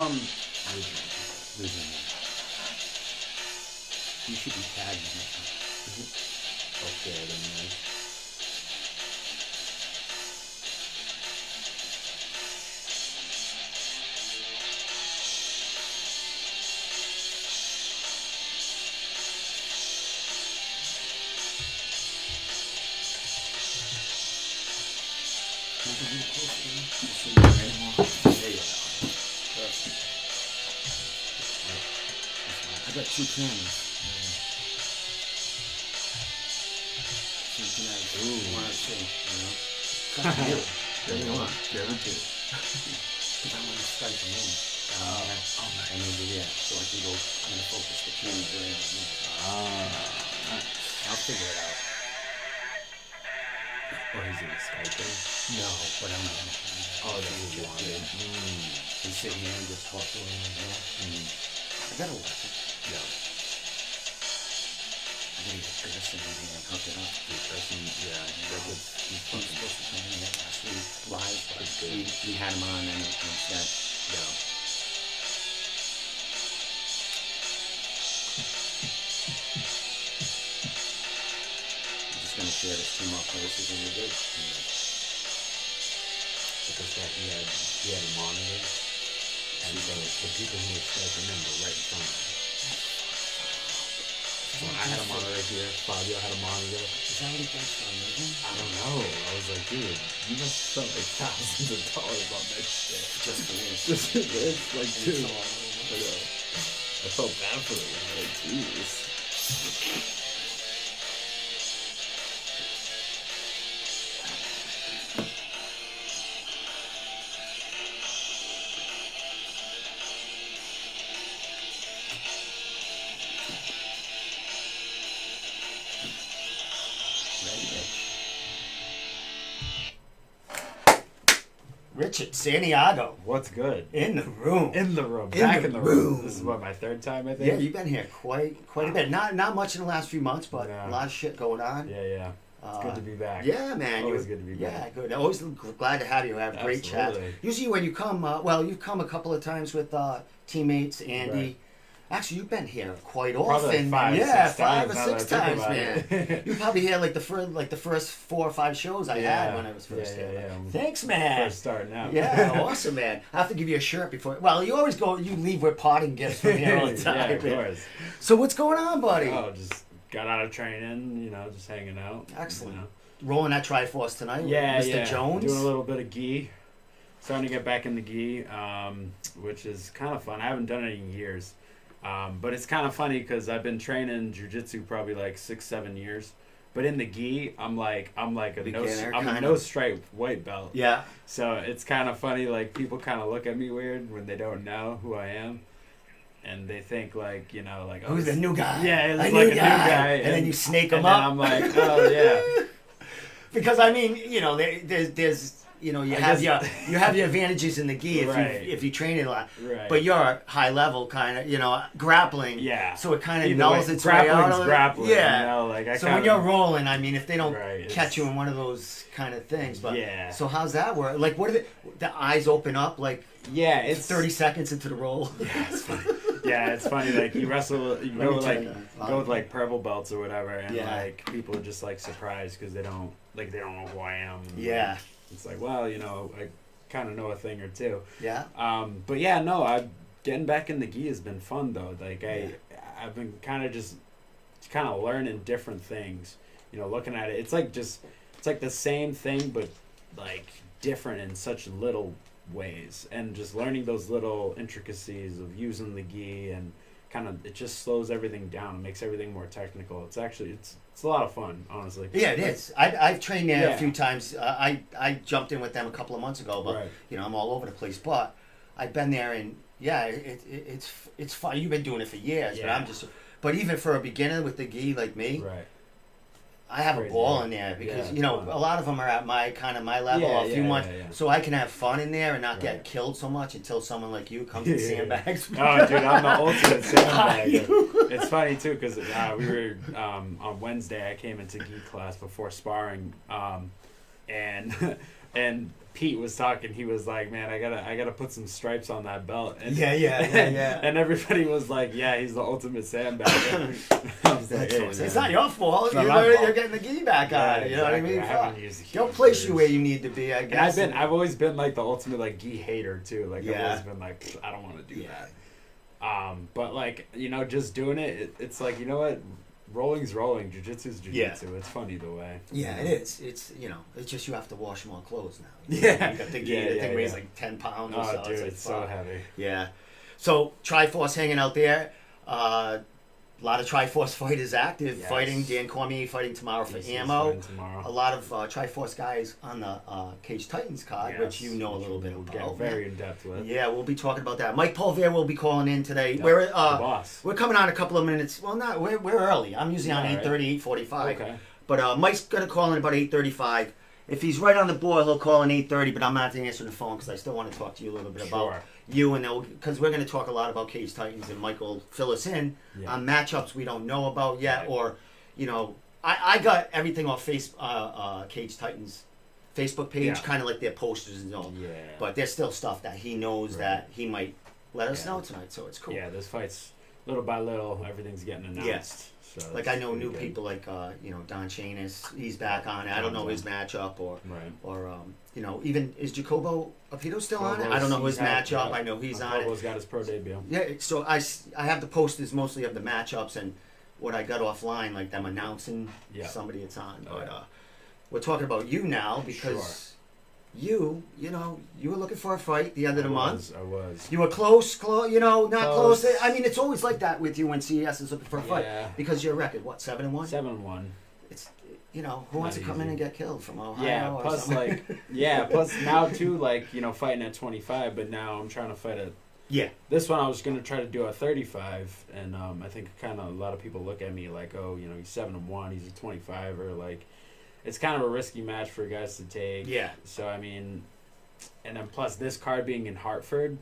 Losing. You should be tagged. Okay, then. I got two cameras. One or two, you know? There you are. Because I'm on Skype alone. And then, yeah, so I can go kind of focus the camera there. I'll figure it out. Or he's in Skype thing? No, but I'm not. Oh, that's what you wanted. And sit here and just talk to him like that. I gotta watch it. Yeah. I gotta get Gerson in here and hook it up. Gerson, yeah. He's supposed to come in here last week live, but we had him on and instead. Yeah. I'm just gonna share this 2 more places and we're good. Because he had a monitor, and so the people who were Skyping in were right in front of him. So I had a monitor here, Fabio had a monitor. Is that what he thinks from me? I don't know. I was like, dude, you must spend like thousands of dollars on that shit. Just for this. Just for this? Like, dude. I felt bad for him. Like, jeez. Richard Santiago. What's good? In the room. In the room. In Back the in the room. room. This is what, my third time, I think? Yeah, you've been here quite a bit. Not much in the last few months, but Yeah. a lot of shit going on. Yeah. It's good to be back. Yeah, man. Always good to be back. Yeah, good. Always glad to have you. Have great chats. Absolutely. Usually when you come, you've come a couple of times with teammates, Andy. Right. Actually, you've been here quite Probably often. like five or now six that I think times, about man. it. You probably here like the first 4 or 5 shows I had when I was first here. Yeah. Thanks, man. First starting out. Yeah, awesome, man. I have to give you a shirt before. Well, you always you leave with parting gifts from here all the time. Yeah, of course. So what's going on, buddy? Oh, just got out of training, just hanging out. Excellent. Rolling that Triforce tonight Yeah, with Mr. Jones. Doing a little bit of gi. Starting to get back in the gi, which is kind of fun. I haven't done it in years. But it's kind of funny because I've been training jiu-jitsu probably like 6-7 years. But in the gi, I'm like a no stripe white belt. Yeah. So it's kind of funny, like people kind of look at me weird when they don't know who I am. And they think like, oh, who's the new guy? Yeah, it's like a new guy. And then you snake them up. And I'm like, oh yeah. Because I mean, there's you have your advantages in the gi if you train it a lot. Right. But you're high level kind of, grappling. Yeah. So it kind of nulls its way out. Grappling. Yeah. So when you're rolling, I mean, if they don't catch you in one of those kind of things, but yeah. So how's that work? Like, what are the eyes open up like? Yeah, it's 30 seconds into the roll. Yeah, it's funny. Yeah, it's funny. Like you go with like purple belts or whatever, and like people are just like surprised because they don't know who I am. Yeah. It's like, well, I kind of know a thing or two. Yeah. But yeah, no, getting back in the gi has been fun though. Like I've been kind of learning different things. Looking at it, it's like the same thing, but like different in such little ways, and just learning those little intricacies of using the gi and it just slows everything down. It makes everything more technical. It's a lot of fun, honestly. Yeah, it is. I've trained there a few times. I jumped in with them a couple of months ago, but I'm all over the place. But I've been there, and it's fun. You've been doing it for years, but even for a beginner with the gi like me, I have a ball in there because a lot of them are at my level, a few months, so I can have fun in there and not get killed so much until someone like you comes and sandbags me. Oh, dude, I'm the ultimate sandbagger. It's funny too because we were on Wednesday. I came into gi class before sparring, and and Pete was talking. He was like, "Man, I gotta put some stripes on that belt." And, Yeah. And everybody was like, "Yeah, he's the ultimate sandbagger." I was like, "Hey, it's not your fault. It's not my fault. You're getting the gi back on. You know what I mean? I haven't used the They'll gi place for you where you need to be, I guess. And I've always been like the ultimate like gi hater too. Like I've always been like, I don't want to do that. But like, you know, just doing it's like, you know what? Rolling's rolling. Jiu-jitsu's jiu-jitsu. Yeah. It's fun either way. Yeah, it is. It's, you know, it's just you have to wash more clothes now. Yeah. You got the gi. The thing weighs like 10 pounds or so. Oh, dude, it's so heavy. Yeah. So, Triforce hanging out there. A lot of Triforce fighters active, fighting. Dan Cormier fighting tomorrow for ammo. A lot of Triforce guys on the Cage Titans card, which you know a little bit about. Very in depth with. Yeah, we'll be talking about that. Mike Polvere will be calling in today. Yep. We're the boss. We're coming on a couple of minutes. Well, not we're early. I'm usually on 8:30, 8:45. Okay. But Mike's gonna call in about 8:35. If he's right on the board, he'll call in 8:30. But I'm not answering the phone because I still want to talk to you a little bit about you, and because we're going to talk a lot about Cage Titans, and Mike will fill us in on matchups we don't know about yet, or, you know, I got everything off Cage Titans Facebook page, kind of like their posters and all. Yeah. But there's still stuff that he knows that he might let us know tonight, so it's cool. Yeah, there's fights little by little. Everything's getting announced. Yeah. So like I know new people like you know, Don Chanis, he's back on it. I don't know his matchup or you know, even is Jacobo Apito still on it? I don't know his matchup. I know he's on it. Jacobo's got his pro debut. Yeah, so I have the posters mostly of the matchups and what I got offline, like them announcing somebody it's on. But we're talking about you now because you know, you were looking for a fight the end of the month. I was. You were close, you know, not close. I mean, it's always like that with you when CES is looking for a fight. Because your record, what, 7-1? 7-1. It's, you know, who wants to come in and get killed from Ohio? Yeah, plus like, plus now too, like, you know, fighting at 25, but now I'm trying to fight at. Yeah. This one I was going to try to do at 35, and I think kind of a lot of people look at me like, oh, you know, he's 7-1, he's a 25, or like. It's kind of a risky match for guys to take. Yeah. So, I mean, and then plus this card being in Hartford,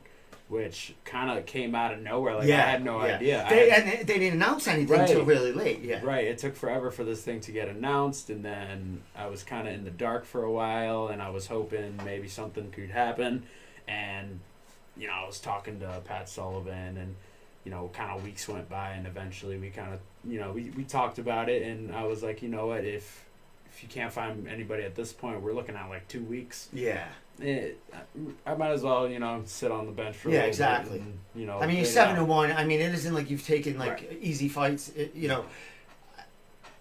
which kind of came out of nowhere. Like, I had no idea. They didn't announce anything until really late. Yeah. Right. It took forever for this thing to get announced, and then I was kind of in the dark for a while, and I was hoping maybe something could happen. And, you know, I was talking to Pat Sullivan, and, you know, kind of weeks went by, and eventually we kind of, you know, we talked about it, and I was like, you know what, if you can't find anybody at this point, we're looking at like 2 weeks. Yeah. I might as well, you know, sit on the bench for a little bit. And, you know, I mean, you're 7-1. I mean, it isn't like you've taken like easy fights. You know,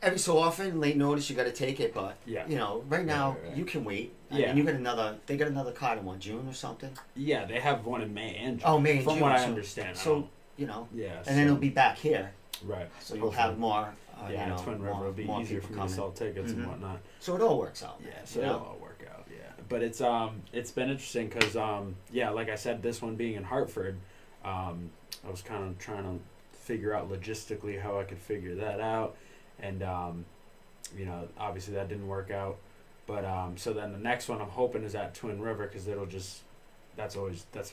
every so often, late notice, you got to take it. But you know, right now you can wait. I mean, you got another. They got another card in June or something. Yeah, they have one in May and June. Oh, May and June. June. From what I understand. So you know. Yeah. And then it'll be back here. Right. So you'll have more. You know, Twin River will be easier for me to sell tickets and whatnot. So it all works out. Yeah, so it'll all work out. Yeah, but it's been interesting because like I said, this one being in Hartford, I was kind of trying to figure out logistically how I could figure that out, and you know, obviously that didn't work out. But so then the next one I'm hoping is at Twin River because that's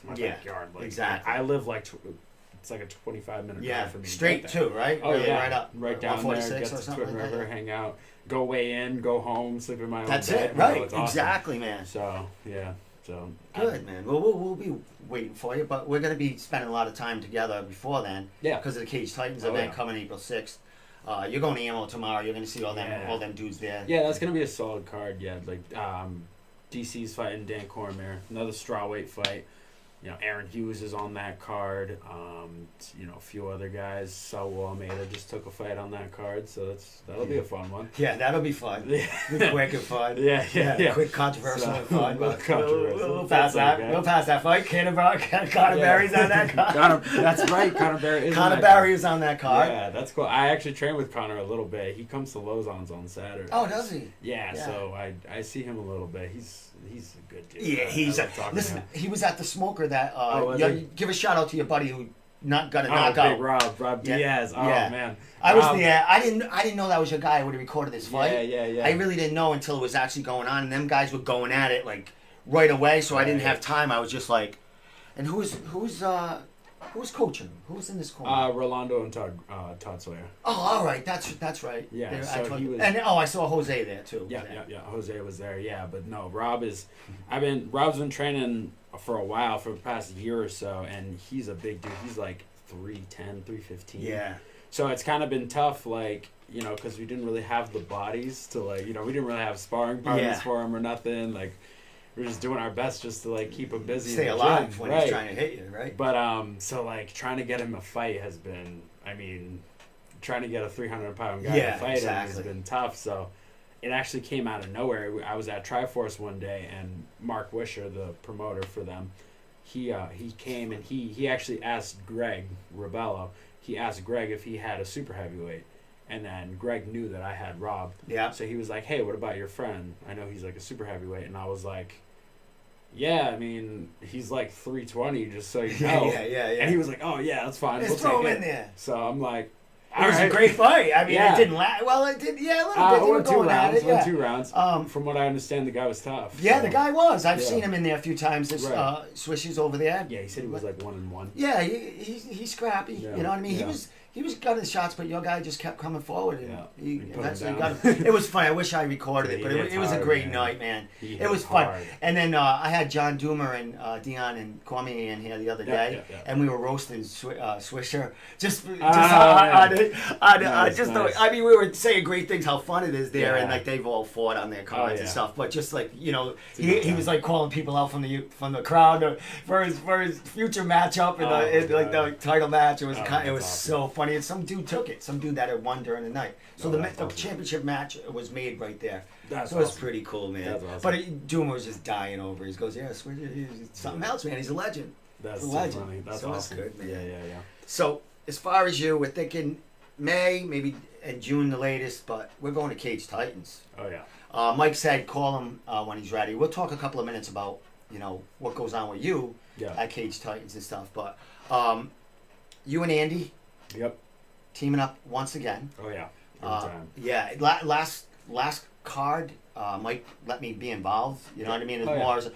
my backyard. Like, exactly. I live like. It's like a 25-minute drive for me. Straight too, right? Oh yeah, right up, right down there. Get to Twin River, hang out, go way in, go home, sleep in my own bed. That's it, right? It's exactly, awesome. Man. So yeah, so good, man. Well, we'll be waiting for you, but we're gonna be spending a lot of time together before then. Yeah. Because of the Cage Titans event coming April 6th. You're going to ammo tomorrow. You're gonna see all them dudes there. Yeah, that's gonna be a solid card. Yeah, like DC's fighting Dan Cormier, another strawweight fight. You know, Aaron Hughes is on that card. You know, a few other guys. Saul Almeida just took a fight on that card, so that'll be a fun one. Yeah, that'll be fun. Quick and fun. Yeah. Quick, controversial and fun. We'll pass that. Okay. We'll pass that fight. Connor Barry's on that card. That's right. Connor Barry. Connor Barry is on that card. Yeah, that's cool. I actually train with Connor a little bit. He comes to Lozon's on Saturday. Oh, does he? Yeah. So I see him a little bit. He's a good dude. Yeah, listen, he was at the Smoker that give a shout out to your buddy who got a knockout. Big Rob Diaz. Oh man. I was there. I didn't know that was your guy when he recorded this fight. Yeah. I really didn't know until it was actually going on, and them guys were going at it like right away, so I didn't have time. I was just like, and who's Who was coaching him? Who was in this corner? Rolando and Todd Sawyer. Oh, all right. That's right. Yeah, so he was... And, I saw Jose there, too. Yeah. Jose was there, yeah. But no, Rob's been training for a while, for the past year or so, and he's a big dude. He's like 3'10", 315. Yeah. So it's kind of been tough, like, you know, because we didn't really have the bodies to, like, you know, we didn't really have sparring partners for him or nothing. Like, we were just doing our best just to, like, keep him busy. Stay alive when he's trying to hit you, right? But, so, like, trying to get him a fight has been, I mean, trying to get a 300-pound guy to fight him has been tough. So it actually came out of nowhere. I was at Triforce one day, and Mark Wisher, the promoter for them, he came and he actually asked Greg Rebello. He asked Greg if he had a super heavyweight, and then Greg knew that I had Rob. Yeah. So he was like, "Hey, what about your friend? I know he's like a super heavyweight." And I was like, "Yeah, I mean, he's like 320, just so you know." yeah. And he was like, "Oh yeah, that's fine. Let's throw him in there." So I'm like, it was a great fight. I mean, it didn't last. Well, it did. Yeah, a little bit. They were going at it. Went 2 rounds. From what I understand, the guy was tough. Yeah, the guy was. I've seen him in there a few times. This Swishy's over there. Yeah, he said he was like 1-1. Yeah, he's scrappy. Yeah. You know what I mean? Yeah. He was gunning shots, but your guy just kept coming forward. And he put eventually him got him. It was fun. I wish I recorded it, but it was a great night, man. It was fun. And then I had John Doomer and Dion and Cormier in here the other day, and we were roasting Swisher. I mean, we were saying great things, how fun it is there, and like they've all fought on their cards and stuff. But just like, you know, he was like calling people out from the crowd for his future matchup and like the title match. It was so funny. And some dude took it. Some dude that had won during the night. So the championship match was made right there. So it was pretty cool, man. Awesome. But Doomer was just dying over. He goes, "Yeah, something else, man. He's a legend. That's a legend." Funny. That's so awesome. That's good, man. Yeah. So as far as you, we're thinking May, maybe in June the latest, but we're going to Cage Titans. Oh yeah. Mike said call him when he's ready. We'll talk a couple of minutes about what goes on with you at Cage Titans and stuff. But you and Andy. Yep. Teaming up once again. Oh yeah. Yeah. Last card, Mike let me be involved. You know what I mean? As more as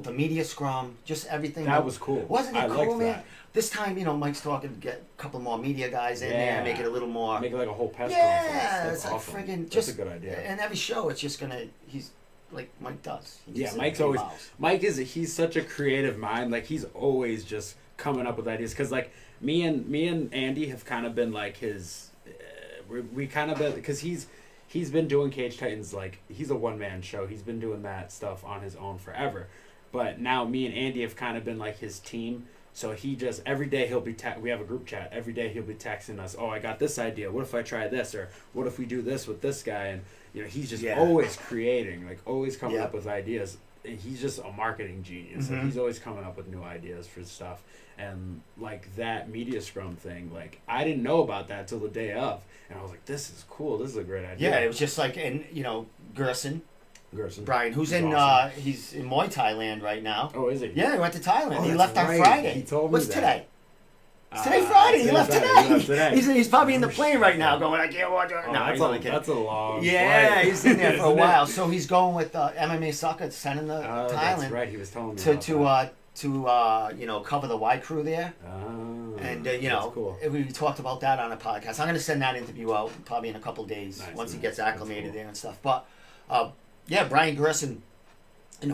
the media scrum, just everything. That was cool. Wasn't it cool, man? That. This time, Mike's talking to get a couple more media guys in there, make it a little more. Make it like a whole press conference. Yeah, it's like awesome. friggin' That's a good idea. And every show, it's just he's like Mike does. He's such a creative mind. Like he's always just coming up with ideas. Because like me and Andy have kind of been like his. We kind of been because he's been doing Cage Titans, like he's a one-man show. He's been doing that stuff on his own forever. But now me and Andy have kind of been like his team. So he just every day he'll be we have a group chat. Every day he'll be texting us, "Oh, I got this idea. What if I try this? Or what if we do this with this guy?" And he's just always creating, like always coming up with ideas. And he's just a marketing genius. Mm-hmm. Like he's always coming up with new ideas for stuff. And like that media scrum thing, like I didn't know about that till the day of, and I was like, "This is cool. This is a great idea." Yeah, it was just like, and Gerson, Brian, who's in awesome. He's in Muay Thai land right now. Oh, is he? Yeah, he went to Thailand. Oh, he left on Friday. He told me What's that. Today? Today Friday. He left today. He's He's probably in the plane right now, going, "I can't watch it." Oh, No, that's a long. Yeah, flight. he's in there for a while. So he's going with MMA Sucker, sending the Thailand. That's right. He was telling me to cover the Y crew there. Oh, and cool. we talked about that on a podcast. I'm going to send that interview out probably in a couple days once he gets acclimated there and stuff. But Brian Gerson,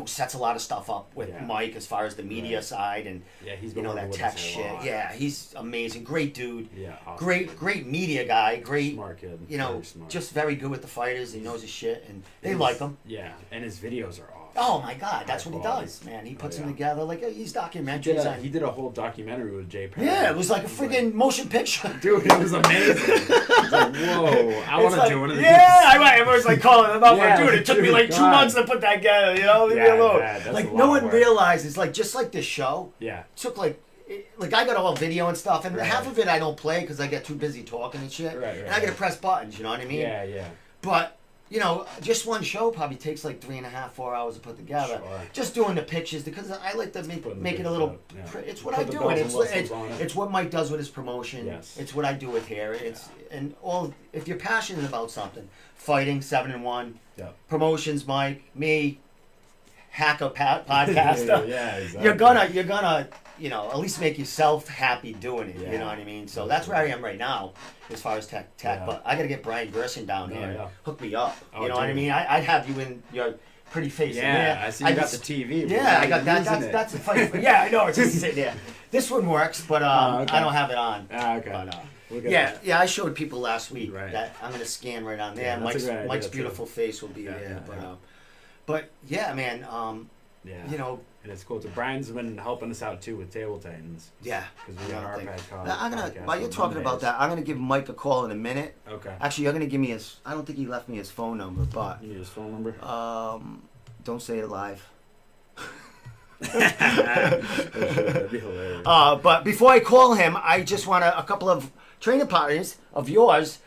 sets a lot of stuff up with Mike as far as the media side and he's been that tech shit. Yeah, he's amazing, great dude. Yeah, awesome. great media guy, great smart kid. Very smart. Just very good with the fighters. He knows his shit and they like him. Yeah, and his videos are awesome. Oh my God, that's what he does, man. He puts them together like he's documentaries. He did a whole documentary with Jay Perry. Yeah, it was like a friggin' motion picture. Dude, it was amazing. It's like, whoa, I want to do one of these. Yeah, everyone's like calling him up. Dude, it took me like 2 months to put that together. Leave me alone. Like no one realizes, like just like this show. Yeah. Took like I got all video and stuff, and half of it I don't play because I get too busy talking and shit. And I gotta press buttons. You know what I mean? Yeah. But. Just one show probably takes like 3.5, 4 hours to put together. Sure. Just doing the pictures because I like to make it a little. It's what I do, and it's what Mike does with his promotion. Yes. It's what I do with here. If you're passionate about something, fighting 7-1, promotions, Mike, me, hacker podcaster. Yeah, exactly. You're gonna you know, at least make yourself happy doing it. You know what I mean? So that's where I am right now, as far as tech. But I gotta get Brian Gerson down here, hook me up. You know what I mean? I'd have you in your pretty face. Yeah, I see you got the TV. Yeah, I got that. That's a funny. Yeah, I know. It's just sitting there. This one works, but I don't have it on. Okay. But, yeah. I showed people last week that I'm gonna scan right on there. Mike's beautiful face will be there. But yeah, man. You know. And it's cool. So Brian's been helping us out too with Table Titans. Yeah. Because we got our I'm gonna. While you're talking about that, I'm gonna give Mike a call in a minute. Okay. Actually, you're gonna give me his. I don't think he left me his phone number, but. You need his phone number? Don't say it live. That'd be hilarious. But before I call him, I just want a couple of training partners of yours.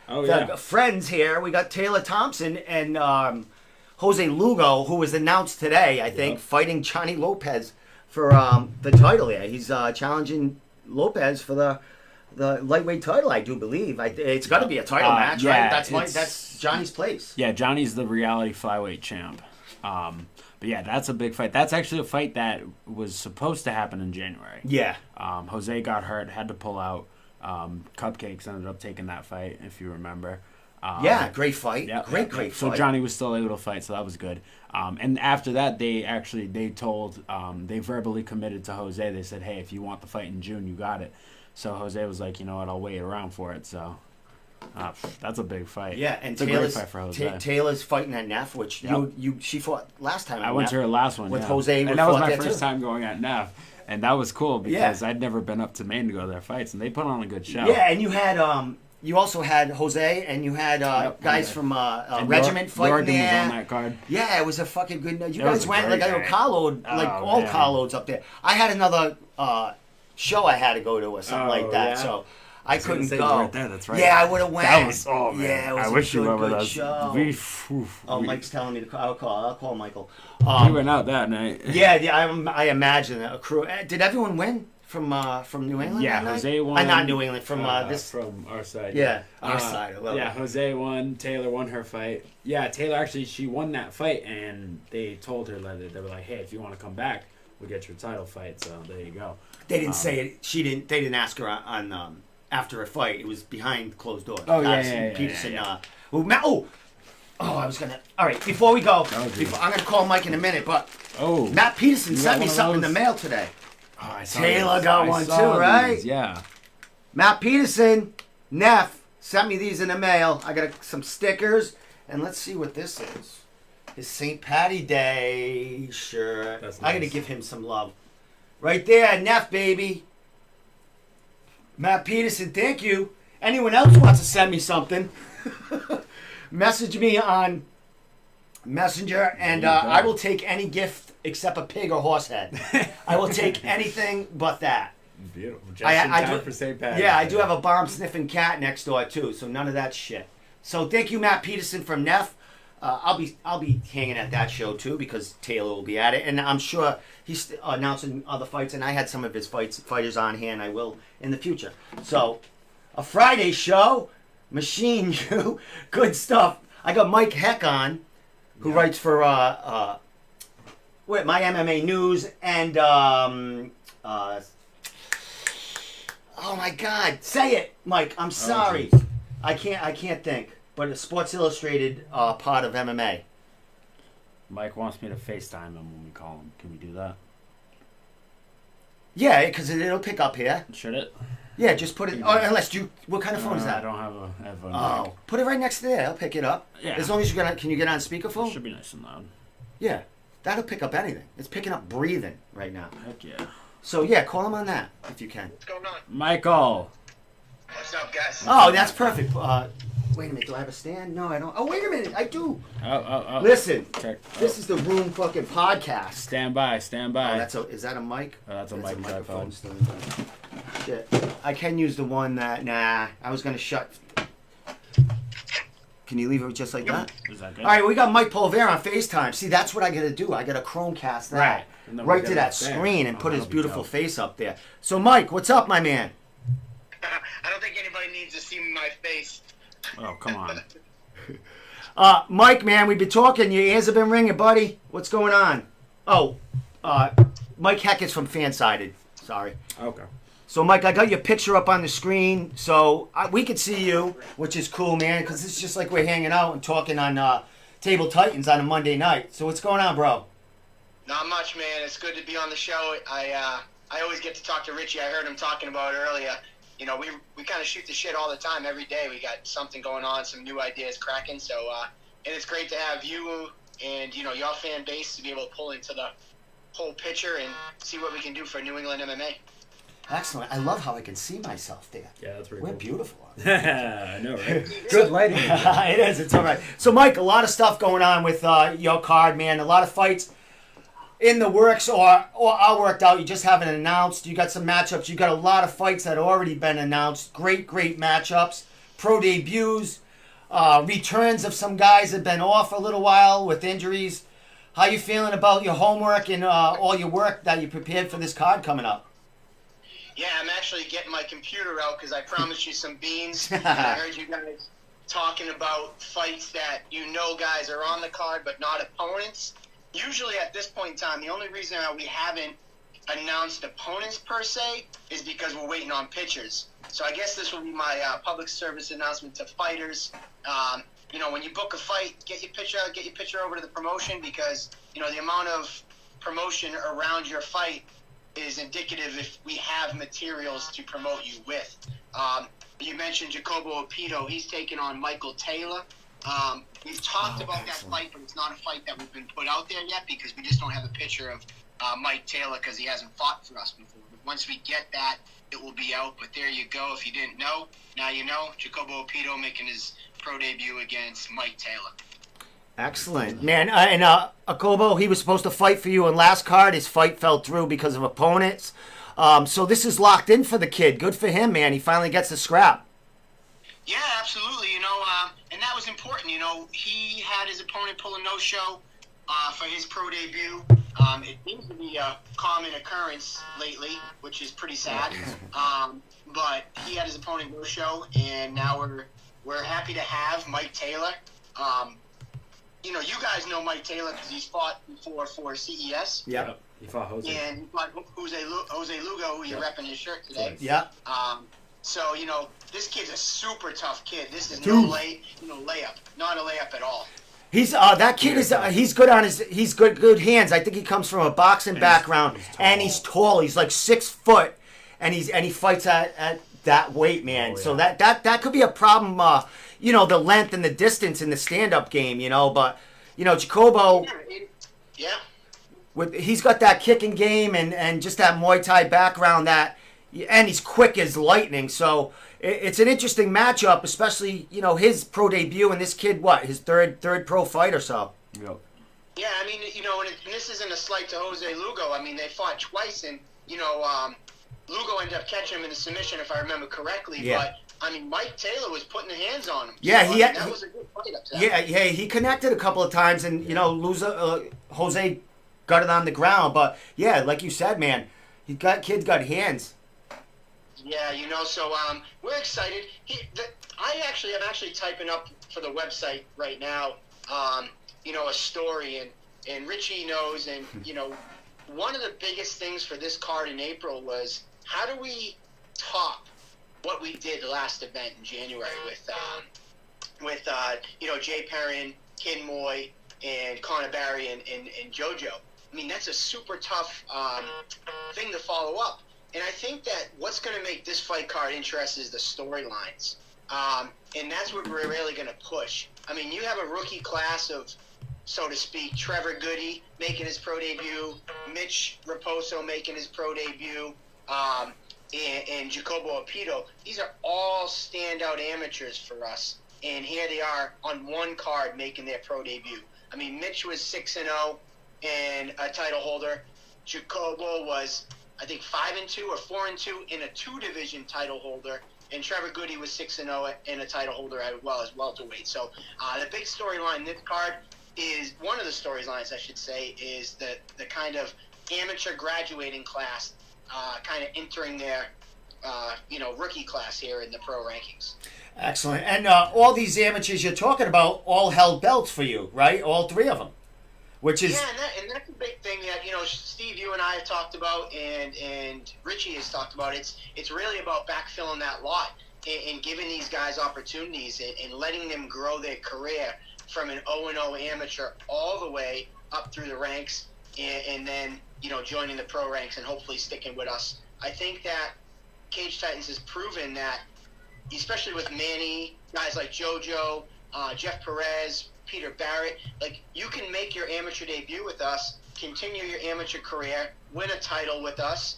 Friends here. We got Taylor Thompson and Jose Lugo, who was announced today, I think, fighting Johnny Lopez for the title here. He's challenging Lopez for the lightweight title, I do believe. It's got to be a title match, right? That's Johnny's place. Yeah, Johnny's the reality flyweight champ. But yeah, that's a big fight. That's actually a fight that was supposed to happen in January. Yeah. Jose got hurt, had to pull out. Cupcakes ended up taking that fight, if you remember. Great fight. Yeah, great fight. So Johnny was still able to fight, so that was good. And after that, they verbally committed to Jose. They said, hey, if you want the fight in June, you got it. So Jose was like, you know what, I'll wait around for it. So that's a big fight. Yeah, and it's a great fight for Jose. Taylor's fighting at Neff, which she fought last time. I went to her last one with Jose, and that was my first time going at Neff, and that was cool because I'd never been up to Maine to go to their fights, and they put on a good show. Yeah, and you had you also had Jose, and you had guys from Regiment fighting there. Was on that card. Yeah, it was a fucking good night. You guys went like carload, all carloads up there. I had another show I had to go to or something like that, so. I couldn't go. Right there, that's right. Yeah, I would have went. That was man. Yeah, it was I wish you were with us. Show. Mike's telling me to call. I'll call Michael. We went out that night. Yeah, I imagine a crew. Did everyone win from New England? Yeah, that Jose night? won. Not New England. From this. From our side. Yeah, our side. Jose won. Taylor won her fight. Yeah, Taylor actually she won that fight, and they told her that they were like, hey, if you want to come back, we'll get your title fight. So there you go. They didn't say it. She didn't. They didn't ask her on after a fight. It was behind closed doors. Oh, Peterson. I was gonna. All right, before we go, I'm gonna call Mike in a minute. But Matt Peterson sent me something in the mail today. Oh, I saw Taylor got one too, right? Yeah. Matt Peterson, Neff sent me these in the mail. I got some stickers, and let's see what this is. His St. Patty Day shirt. That's nice. I gotta give him some love. Right there, Neff, baby. Matt Peterson, thank you. Anyone else wants to send me something, message me on Messenger, and I will take any gift except a pig or horse head. I will take anything but that. Beautiful. Just in time for St. Patrick's. Yeah, I do have a bomb-sniffing cat next door, too, so none of that shit. So thank you, Matt Peterson from Neff. I'll be hanging at that show, too, because Taylor will be at it, and I'm sure he's announcing other fights, and I had some of his fighters on here, and I will in the future. So, a Friday show, Machine You, good stuff. I got Mike Heck on, who writes for My MMA News, and oh my God, say it, Mike. I'm sorry, I can't think. But a Sports Illustrated part of MMA. Mike wants me to FaceTime him when we call him. Can we do that? Yeah, because it'll pick up here. Should it? Yeah, just put it. Unless you. What kind of phone is that? I don't have a headphone. Oh, put it right next to there. I'll pick it up. Yeah. As long as you're gonna. Can you get on speakerphone? It should be nice and loud. Yeah, that'll pick up anything. It's picking up breathing right now. Heck yeah. So yeah, call him on that if you can. What's going on? Michael. What's up, guys? Oh, that's perfect. Wait a minute, do I have a stand? No, I don't. Oh, wait a minute, I do. Oh. Listen, check. This is the Room fucking podcast. Stand by. Oh, is that a mic? Oh, that's a microphone. Shit. I can use the one that, I was going to shut. Can you leave it just like that? Is that good? All right, we got Mike Polvere on FaceTime. See, that's what I got to do. I got to Chromecast that right to that screen and put his beautiful face up there. So, Mike, what's up, my man? I don't think anybody needs to see my face. Oh, come on. Mike, man, we've been talking. Your ears have been ringing, buddy. What's going on? Oh, Mike Heck is from Fansided. Sorry. Okay. So, Mike, I got your picture up on the screen, so we could see you, which is cool, man, because it's just like we're hanging out and talking on Table Titans on a Monday night. So what's going on, bro? Not much, man. It's good to be on the show. I always get to talk to Richie. I heard him talking about it earlier. You know, we kind of shoot the shit all the time, every day. We got something going on, some new ideas cracking. So, and it's great to have you and, you know, your fan base to be able to pull into the whole picture and see what we can do for New England MMA. Excellent. I love how I can see myself there. Yeah, that's pretty We're cool. beautiful. I know, right? Good lighting. It is. It's all right. So, Mike, a lot of stuff going on with your card, man. A lot of fights in the works or are worked out. You just haven't announced. You got some matchups. You got a lot of fights that have already been announced. Great matchups. Pro debuts. Returns of some guys that have been off a little while with injuries. How you feeling about your homework and all your work that you prepared for this card coming up? Yeah, I'm actually getting my computer out because I promised you some beans. And I heard you guys talking about fights that you know guys are on the card but not opponents. Usually at this point in time, the only reason that we haven't announced opponents per se is because we're waiting on pitchers. So I guess this will be my public service announcement to fighters. You know, when you book a fight, get your pitcher over to the promotion because, you know, the amount of promotion around your fight is indicative if we have materials to promote you with. You mentioned Jacobo Opito. He's taking on Michael Taylor. We've talked about that fight, but it's not a fight that we've been put out there yet because we just don't have a picture of Mike Taylor because he hasn't fought for us before. But once we get that, it will be out. But there you go. If you didn't know, now you know. Jacobo Opito making his pro debut against Mike Taylor. Excellent, man. And Akobo, he was supposed to fight for you in last card. His fight fell through because of opponents. So this is locked in for the kid. Good for him, man. He finally gets the scrap. Yeah, absolutely. You know, and that was important. You know, he had his opponent pull a no-show for his pro debut. It seems to be a common occurrence lately, which is pretty sad. But he had his opponent no-show, and now we're happy to have Mike Taylor. You know, you guys know Mike Taylor because he's fought before for CES. Yeah. He fought Jose. And he fought Jose Lugo, who you're repping his shirt today. Yeah. So, you know, this kid's a super tough kid. This is no layup. Not a layup at all. He's that kid is he's good on he's good hands. I think he comes from a boxing background and he's tall. He's like 6 foot and he fights at that weight, man. So that could be a problem. You know, the length and the distance in the stand-up game, you know, but, you know, Jacobo, he's got that kicking game and just that Muay Thai background and he's quick as lightning. So it's an interesting matchup, especially, you know, his pro debut and this kid, his third pro fight or so. Yep. Yeah, I mean, you know, and this isn't a slight to Jose Lugo. I mean, they fought twice and, you know, Lugo ended up catching him in the submission, if I remember correctly, but I mean, Mike Taylor was putting the hands on him. Yeah, so, that was a good fight up to that. Yeah, he connected a couple of times, and you know, Jose got it on the ground. But yeah, like you said, man, kid's got hands. Yeah, you know, so we're excited. I'm actually typing up for the website right now. You know, a story, and Richie knows, and you know, one of the biggest things for this card in April was how do we top what we did last event in January with you know, Jay Perrin, Kin Moy, and Conor Barry and JoJo. I mean, that's a super tough thing to follow up. And I think that what's going to make this fight card interesting is the storylines. And that's what we're really going to push. I mean, you have a rookie class of, so to speak, Trevor Goody making his pro debut, Mitch Raposo making his pro debut, and Jacobo Opito. These are all standout amateurs for us. And here they are on one card making their pro debut. I mean, Mitch was 6-0 and a title holder. Jacobo was, I think, 5-2 or 4-2 in a 2-division title holder. And Trevor Goody was 6-0 and a title holder as well as welterweight. So the big storyline this card is, one of the storylines, I should say, is the kind of amateur graduating class kind of entering their, you know, rookie class here in the pro rankings. Excellent. And all these amateurs you're talking about all held belts for you, right? All 3 of them. which is and that's a big thing that Steve, you and I have talked about, and Richie has talked about. It's really about backfilling that lot and giving these guys opportunities and letting them grow their career from an 0-0 amateur all the way up through the ranks, and then joining the pro ranks and hopefully sticking with us. I think that Cage Titans has proven that, especially with Manny, guys like JoJo, Jeff Perez, Peter Barrett, like, you can make your amateur debut with us, continue your amateur career, win a title with us,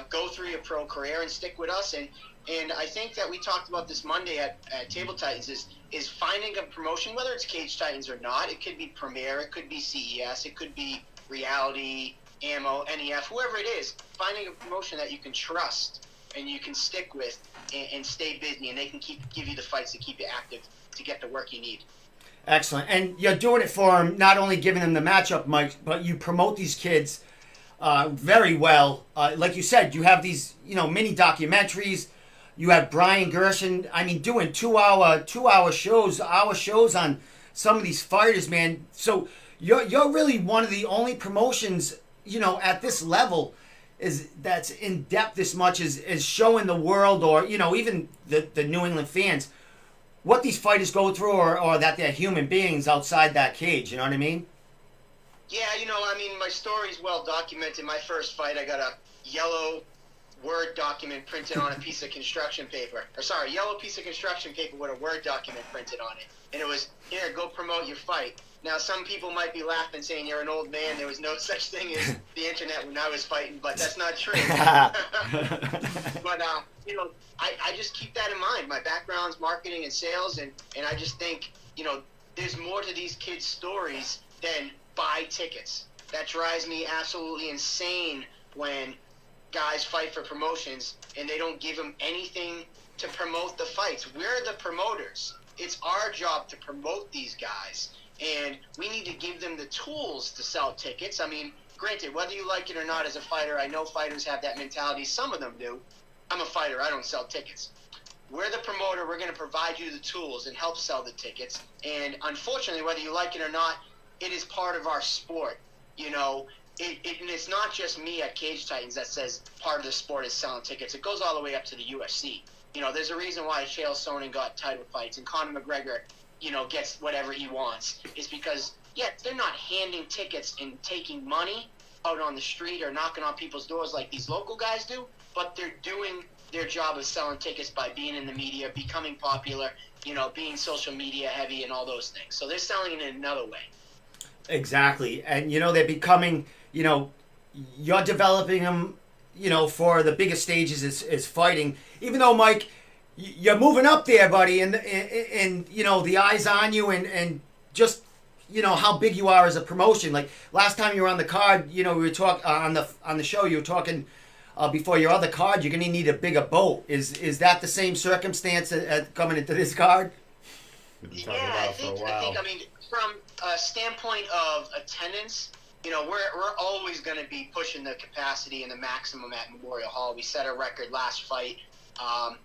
go through your pro career and stick with us. And I think that we talked about this Monday at Table Titans is finding a promotion, whether it's Cage Titans or not. It could be Premier, it could be CES, it could be Reality, Ammo, NEF, whoever it is, finding a promotion that you can trust and you can stick with and stay busy, and they can give you the fights to keep you active to get the work you need. Excellent. And you're doing it for them, not only giving them the matchup, Mike, but you promote these kids very well. Like you said, you have these, mini documentaries. You have Brian Gershon, doing two-hour shows on some of these fighters, man. So you're really one of the only promotions, at this level that's in depth this much is showing the world, or, even the New England fans, what these fighters go through, or that they're human beings outside that cage. You know what I mean? Yeah, my story's well documented. My first fight, I got a yellow Word document printed on a piece of construction paper. Yellow piece of construction paper with a Word document printed on it. And it was, here, go promote your fight. Now, some people might be laughing, saying you're an old man. There was no such thing as the internet when I was fighting, but that's not true. But, I just keep that in mind. My background's marketing and sales, and I just think, there's more to these kids' stories than buy tickets. That drives me absolutely insane when guys fight for promotions and they don't give them anything to promote the fights. We're the promoters. It's our job to promote these guys, and we need to give them the tools to sell tickets. Granted, whether you like it or not as a fighter, I know fighters have that mentality. Some of them do. I'm a fighter. I don't sell tickets. We're the promoter. We're going to provide you the tools and help sell the tickets. And unfortunately, whether you like it or not, it is part of our sport. And it's not just me at Cage Titans that says part of the sport is selling tickets. It goes all the way up to the UFC. There's a reason why Chael Sonnen got title fights and Conor McGregor, gets whatever he wants. It's because, they're not handing tickets and taking money out on the street or knocking on people's doors like these local guys do, but they're doing their job of selling tickets by being in the media, becoming popular, being social media heavy and all those things. So they're selling it in another way. Exactly. And, they're becoming, you're developing them, for the biggest stages is fighting. Even though, Mike, you're moving up there, buddy, and the eyes on you and just, how big you are as a promotion. Like, last time you were on the card, we were talking on the show, you were talking before your other card, you're going to need a bigger boat. Is that the same circumstance at coming into this card? I think, from a standpoint of attendance, we're always going to be pushing the capacity and the maximum at Memorial Hall. We set a record last fight, and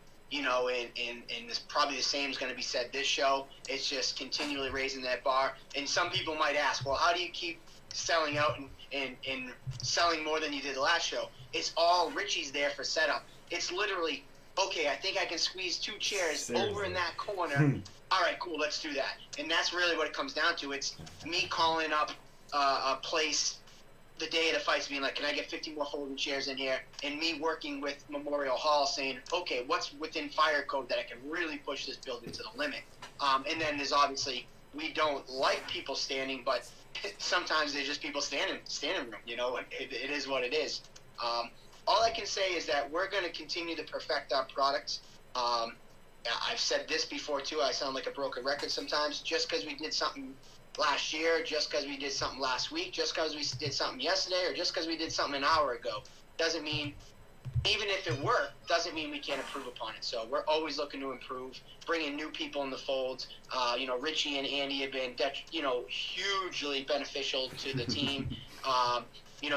this, probably the same is going to be said this show. It's just continually raising that bar. And some people might ask, well, how do you keep selling out and selling more than you did the last show? It's all Richie's there for setup. It's literally, okay, I think I can squeeze 2 chairs over in that corner. All right, cool, let's do that. And that's really what it comes down to. It's me calling up a place the day of the fights, being like, can I get 50 more folding chairs in here? And me working with Memorial Hall saying, okay, what's within fire code that I can really push this building to the limit? And then there's obviously, we don't like people standing, but sometimes there's just people standing room, it is what it is. All I can say is that we're going to continue to perfect our products. I've said this before too. I sound like a broken record sometimes. Just because we did something last year, just because we did something last week, just because we did something yesterday, or just because we did something an hour ago, doesn't mean, even if it worked, doesn't mean we can't improve upon it. So we're always looking to improve, bringing new people in the fold. Richie and Andy have been, hugely beneficial to the team.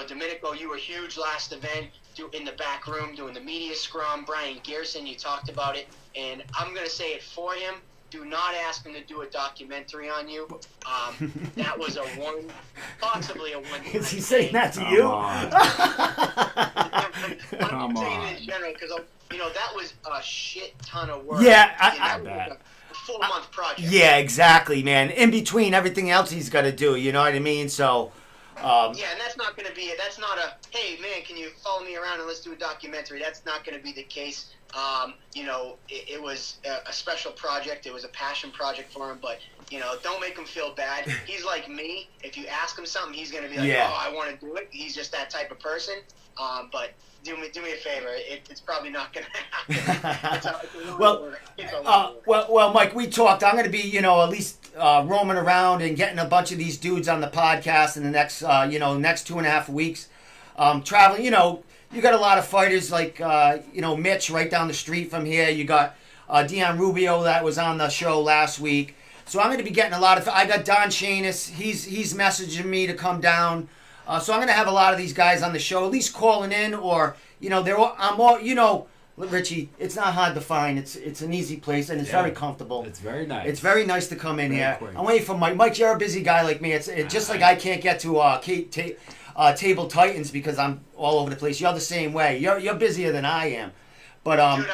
Domenico, you were huge last event in the back room doing the media scrum. Brian Gerson, you talked about it. And I'm going to say it for him. Do not ask him to do a documentary on you. That was possibly a one. Is he saying that to you? I'm saying it in general because that was a shit ton of work. Yeah, I bet. A full-month project. Yeah, exactly, man. In between everything else he's got to do, you know what I mean? So. Yeah, and that's not going to be. That's not a. Hey, man, can you follow me around and let's do a documentary? That's not going to be the case. It was a special project. It was a passion project for him. But don't make him feel bad. He's like me. If you ask him something, he's going to be like, "Oh, I want to do it." He's just that type of person. But do me a favor. It's probably not going to happen. Well, Mike, we talked. I'm going to be, at least roaming around and getting a bunch of these dudes on the podcast in the next, next 2.5 weeks. Traveling, you got a lot of fighters like, Mitch right down the street from here. You got Dion Rubio that was on the show last week. So I'm going to be getting a lot of. I got Don Shanis. He's messaging me to come down. So I'm going to have a lot of these guys on the show, at least calling in, or Richie, it's not hard to find. It's an easy place, and it's very comfortable. It's very nice. It's very nice to come in here. Quick. I'm waiting for Mike. Mike, you're a busy guy like me. It's just like I can't get to Table Titans because I'm all over the place. You're the same way. You're busier than I am. But dude,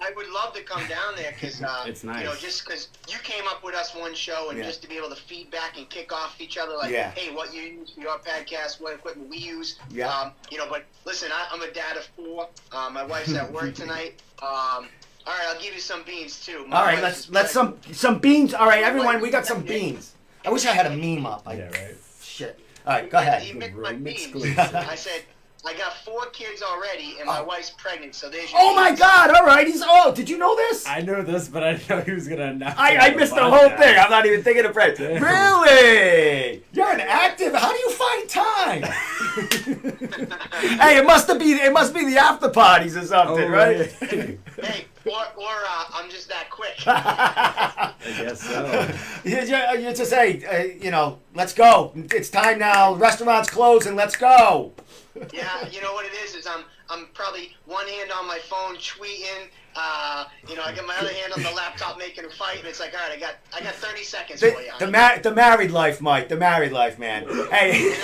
I would love to come down there because it's nice. Just because you came up with us one show and just to be able to feedback and kick off each other, like, hey, what you use for your podcast, what equipment we use. Yeah. But listen, I'm a dad of 4. My wife's at work tonight. All right, I'll give you some beans too. All right, let's some beans. All right, everyone, we got some beans. I wish I had a meme up. Yeah, right. Shit. All right, go ahead. He missed my beans. I said, I got 4 kids already, and my wife's pregnant, so there's your my God, all right. Did you know this? I know this, but I didn't know he was going to announce I missed the whole thing. I'm not even thinking of Fred. Really? You're an active. How do you find time? Hey, it must be the after parties or something, right? Hey, or I'm just that quick. I guess so. You just say, let's go. It's time now. Restaurant's closing. Let's go. Yeah, you know what it is I'm probably one hand on my phone tweeting, I got my other hand on the laptop making a fight, and it's like, all right, I got 30 seconds for you. The married life, Mike. The married life, man. Hey.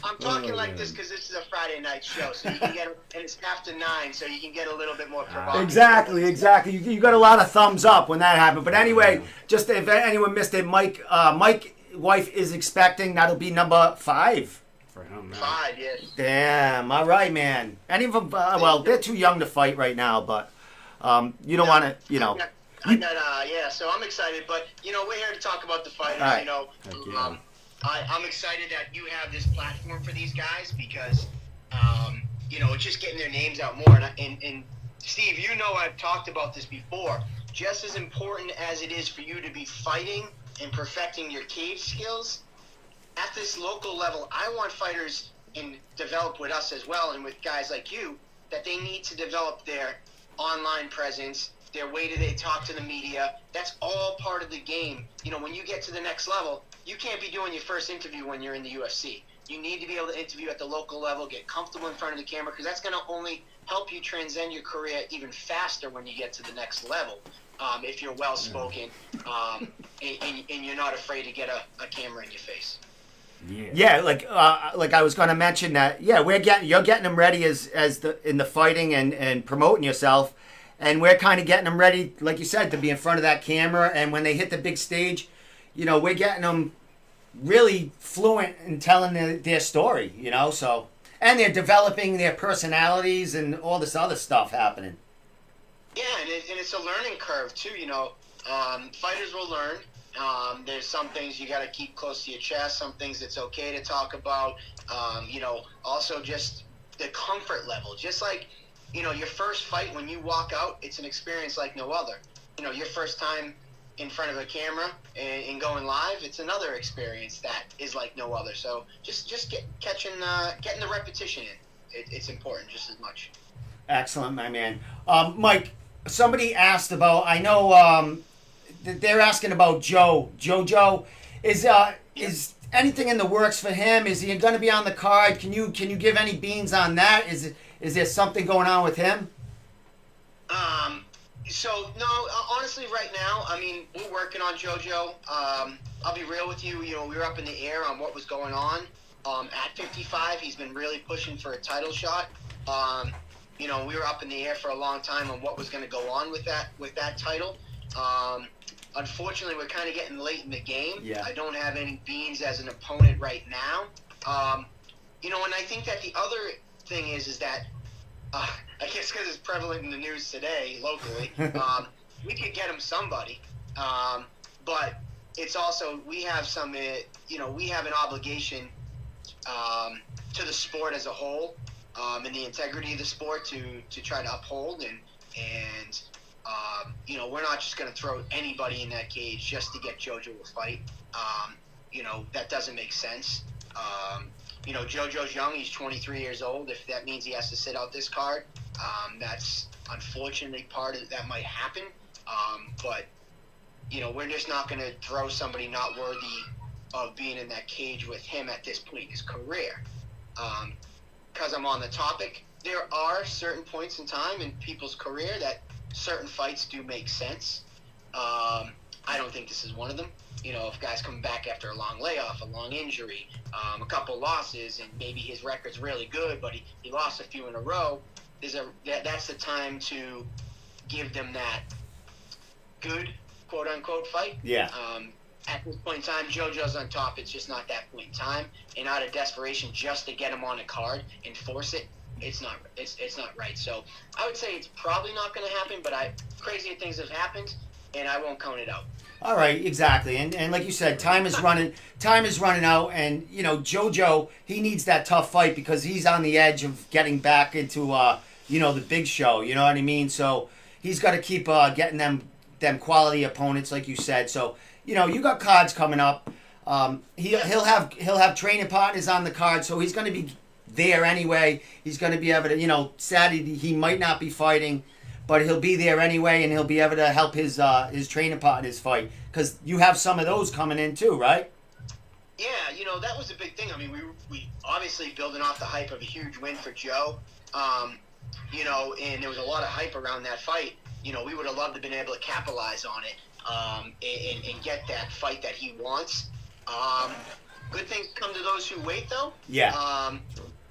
I'm talking like this because this is a Friday night show, so you can get, and it's after 9, so you can get a little bit more provocative. Exactly. You got a lot of thumbs up when that happened. But anyway, just if anyone missed it, Mike, wife is expecting. That'll be number 5. 5, yes. Damn. All right, man. Any of them? They're too young to fight right now, but you don't want to. So I'm excited, but we're here to talk about the fighters. Right. I'm excited that you have this platform for these guys because it's just getting their names out more. And Steve, I've talked about this before. Just as important as it is for you to be fighting and perfecting your cage skills, at this local level, I want fighters and develop with us as well and with guys like you that they need to develop their online presence, their way they talk to the media. That's all part of the game. When you get to the next level, you can't be doing your first interview when you're in the UFC. You need to be able to interview at the local level, get comfortable in front of the camera, because that's going to only help you transcend your career even faster when you get to the next level. If you're well-spoken and you're not afraid to get a camera in your face. Yeah, like I was going to mention that. Yeah, you're getting them ready as in the fighting and promoting yourself, and we're kind of getting them ready, like you said, to be in front of that camera. And when they hit the big stage, we're getting them really fluent in telling their story. So and they're developing their personalities and all this other stuff happening. Yeah, and it's a learning curve too. Fighters will learn. There's some things you got to keep close to your chest, some things it's okay to talk about. Also just the comfort level. Just like, your first fight when you walk out, it's an experience like no other. Your first time in front of a camera and going live, it's another experience that is like no other. So just getting the repetition in. It's important just as much. Excellent, my man. Mike, somebody asked about, I know, they're asking about Jojo. Is anything in the works for him? Is he going to be on the card? Can you give any beans on that? Is there something going on with him? So no, honestly, right now, I mean, we're working on JoJo. I'll be real with you. You know, we were up in the air on what was going on. At 55, he's been really pushing for a title shot. You know, we were up in the air for a long time on what was going to go on with that title. Unfortunately, we're kind of getting late in the game. Yeah. I don't have any Beans as an opponent right now. You know, and I think that the other thing is that I guess because it's prevalent in the news today locally, we could get him somebody. But it's also, we have some, you know, we have an obligation to the sport as a whole, and the integrity of the sport to try to uphold. And you know, we're not just going to throw anybody in that cage just to get JoJo a fight. You know, that doesn't make sense. You know, JoJo's young. He's 23 years old. If that means he has to sit out this card, that's unfortunately part of that might happen. But, you know, we're just not going to throw somebody not worthy of being in that cage with him at this point in his career. Because I'm on the topic, there are certain points in time in people's career that certain fights do make sense. I don't think this is one of them. You know, if guys come back after a long layoff, a long injury, a couple losses, and maybe his record's really good, but he lost a few in a row, that's the time to give them that good, quote-unquote, fight. Yeah. At this point in time, JoJo's on top. It's just not that point in time. And out of desperation, just to get him on a card and force it, it's not right. So I would say it's probably not going to happen, but crazier things have happened, and I won't count it out. All right, exactly, and like you said, time is running out, and you know JoJo, he needs that tough fight because he's on the edge of getting back into you know, the big show. You know what I mean? So he's got to keep getting them quality opponents, like you said. So you know, you got cards coming up. He'll have training partners on the card, so he's going to be there anyway. He's going to be able to, you know, Saturday he might not be fighting, but he'll be there anyway, and he'll be able to help his training partners fight, because you have some of those coming in too, right? Yeah, you know, that was a big thing. I mean, we obviously building off the hype of a huge win for Joe, you know, and there was a lot of hype around that fight. You know, we would have loved to have been able to capitalize on it and get that fight that he wants. Good things come to those who wait, though. Yeah.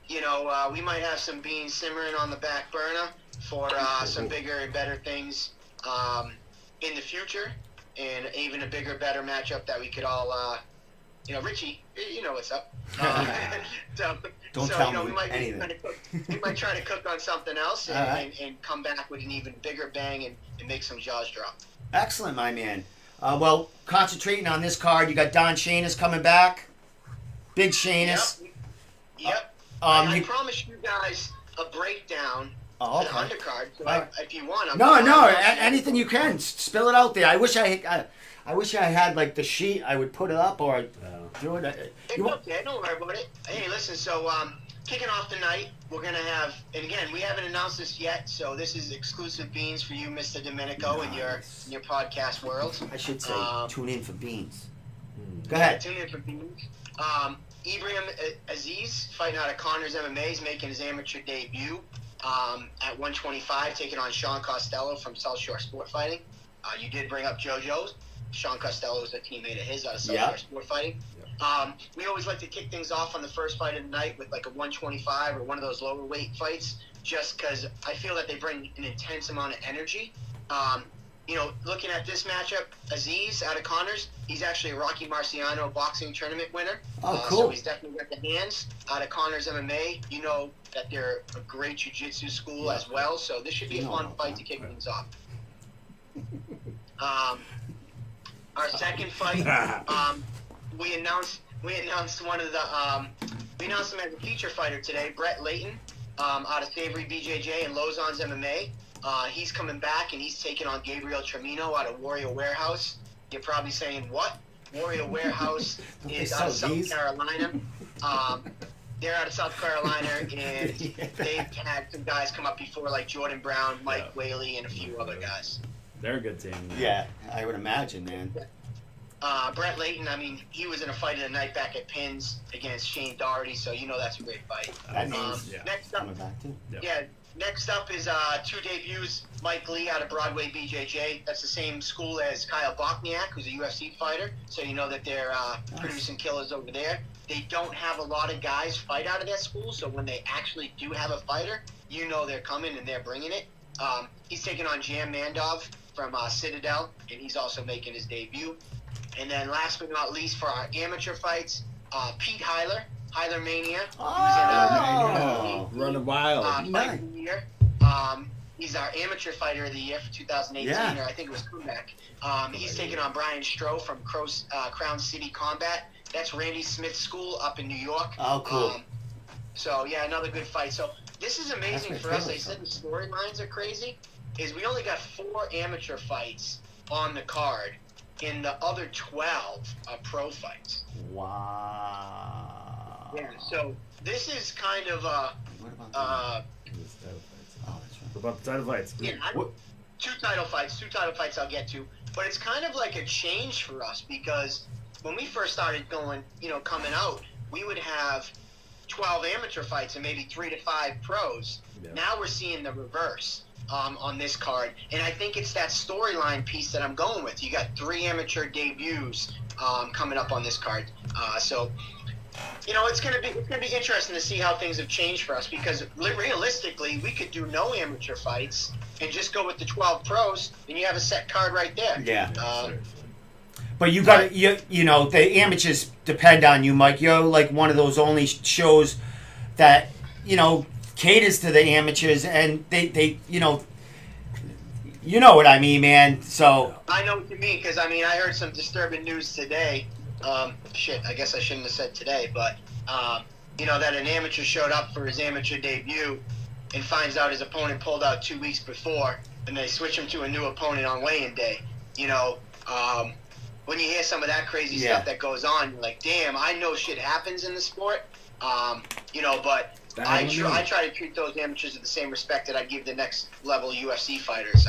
You know, we might have some beans simmering on the back burner for some bigger and better things in the future, and even a bigger, better matchup that we could all, you know, Richie, you know what's up. Don't tell you know, me anything. We might try to cook on something else and come back with an even bigger bang and make some jaws drop. Excellent, my man. Well, concentrating on this card, you got Don Shanis coming back. Big Shanis. Yep. I promised you guys a breakdown. Oh, okay. An undercard. So if you want, anything you can, spill it out there. I wish I had like the sheet. I would put it up or do it. Okay, don't worry about it. Hey, listen. So kicking off tonight, we're gonna have, and again, we haven't announced this yet. So this is exclusive beans for you, Mr. Domenico, in your podcast world. I should say, tune in for beans. Go ahead. Tune in for beans. Ibrahim Aziz, fighting out of Connors MMA, is making his amateur debut at 125, taking on Sean Costello from South Shore Sport Fighting. You did bring up JoJo's. Sean Costello is a teammate of his out of South Shore Sport Fighting. We always like to kick things off on the first fight of the night with like a 125 or one of those lower weight fights, just because I feel that they bring an intense amount of energy. You know, looking at this matchup, Aziz out of Connors, he's actually a Rocky Marciano boxing tournament winner. Oh, cool. So he's definitely got the hands. Out of Connors MMA, you know that they're a great jiu-jitsu school as well, so this should be a fun fight to kick things off. Our second fight, we announced one of the we announced him as a feature fighter today, Brett Layton, out of Savory BJJ and Lozon's MMA. He's coming back, and he's taking on Gabriel Tremino out of Warrior Warehouse. You're probably saying, what? Warrior Warehouse is out of South Carolina. They're out of South Carolina, and they've had some guys come up before, like Jordan Brown, Mike Whaley, and a few other guys. They're a good team. Yeah, I would imagine, man. Brett Layton, I mean, he was in a fight of the night back at Pins against Shane Doherty, so you know that's a great fight. That means next up, coming back too. yeah, Next up is 2 debuts. Mike Lee out of Broadway BJJ. That's the same school as Kyle Bochniak, who's a UFC fighter. So you know that they're producing killers over there. They don't have a lot of guys fight out of that school, so when they actually do have a fighter, you know they're coming and they're bringing it. He's taking on Jam Mandov from Citadel, and he's also making his debut. And then last but not least, for our amateur fights, Pete Heiler, Heiler Mania. Running wild. Fight of the year. He's our amateur fighter of the year for 2018, or I think it was comeback. He's taking on Brian Stroh from Crown City Combat. That's Randy Smith's school up in New York. Oh, cool. So, yeah, another good fight. So, this is amazing for us. They said the storylines are crazy. Is we only got 4 amateur fights on the card, and the other 12 are pro fights. Wow. Yeah, so this is kind of What about What about the title fights? yeah, two title fights I'll get to, but it's kind of like a change for us because when we first started coming out, we would have 12 amateur fights and maybe 3 to 5 pros. Yeah. Now we're seeing the reverse on this card, and I think it's that storyline piece that I'm going with. You got 3 amateur debuts coming up on this card, so it's gonna be interesting to see how things have changed for us because realistically we could do no amateur fights and just go with the 12 pros, and you have a set card right there. Yeah. But you got the amateurs depend on you, Mike. You're like one of those only shows that caters to the amateurs, and they you know what I mean, man. So I know what you mean because I heard some disturbing news today. I guess I shouldn't have said today, but that an amateur showed up for his amateur debut and finds out his opponent pulled out 2 weeks before, and they switch him to a new opponent on weigh-in day. When you hear some of that crazy stuff that goes on, you're like, damn, I know shit happens in the sport, but I try to treat those amateurs with the same respect that I give the next level UFC fighters.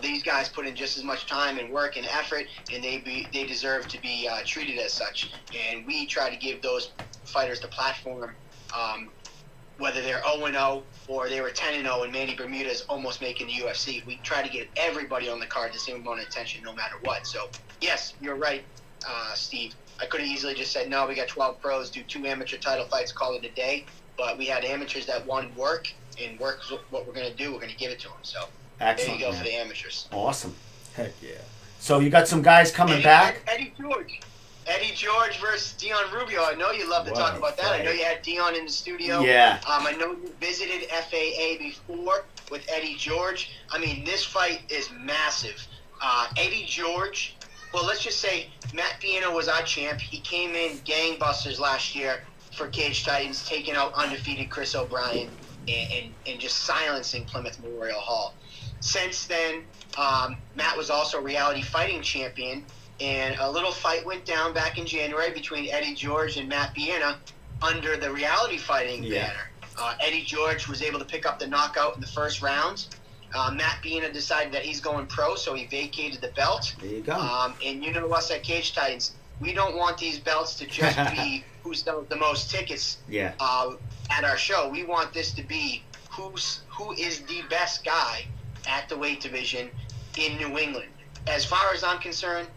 These guys put in just as much time and work and effort, and they deserve to be treated as such. And we try to give those fighters the platform, whether they're 0-0 or they were 10-0 and Manny Bermuda's almost making the UFC. We try to get everybody on the card the same amount of attention no matter what. So, yes, you're right, Steve. I could have easily just said, no, we got 12 pros, do 2 amateur title fights, call it a day. But we had amateurs that wanted work, and work is what we're going to do. We're going to give it to them. So, excellent, there you go, man. for the amateurs. Awesome. Heck yeah. So you got some guys coming back? Eddie George versus Dion Rubio. I know you love to talk about that. I know you had Dion in the studio. Yeah. I know you visited FAA before with Eddie George. This fight is massive. Eddie George, well, let's just say Matt Piano was our champ. He came in gangbusters last year for Cage Titans, taking out undefeated Chris O'Brien and just silencing Plymouth Memorial Hall. Since then, Matt was also reality fighting champion, and a little fight went down back in January between Eddie George and Matt Piana under the reality fighting banner. Eddie George was able to pick up the knockout in the first round. Matt Piana decided that he's going pro, so he vacated the belt. There you go. And you know us at Cage Titans, we don't want these belts to just be who sells the most tickets at our show. We want this to be who is the best guy at the weight division in New England. As far as I'm concerned,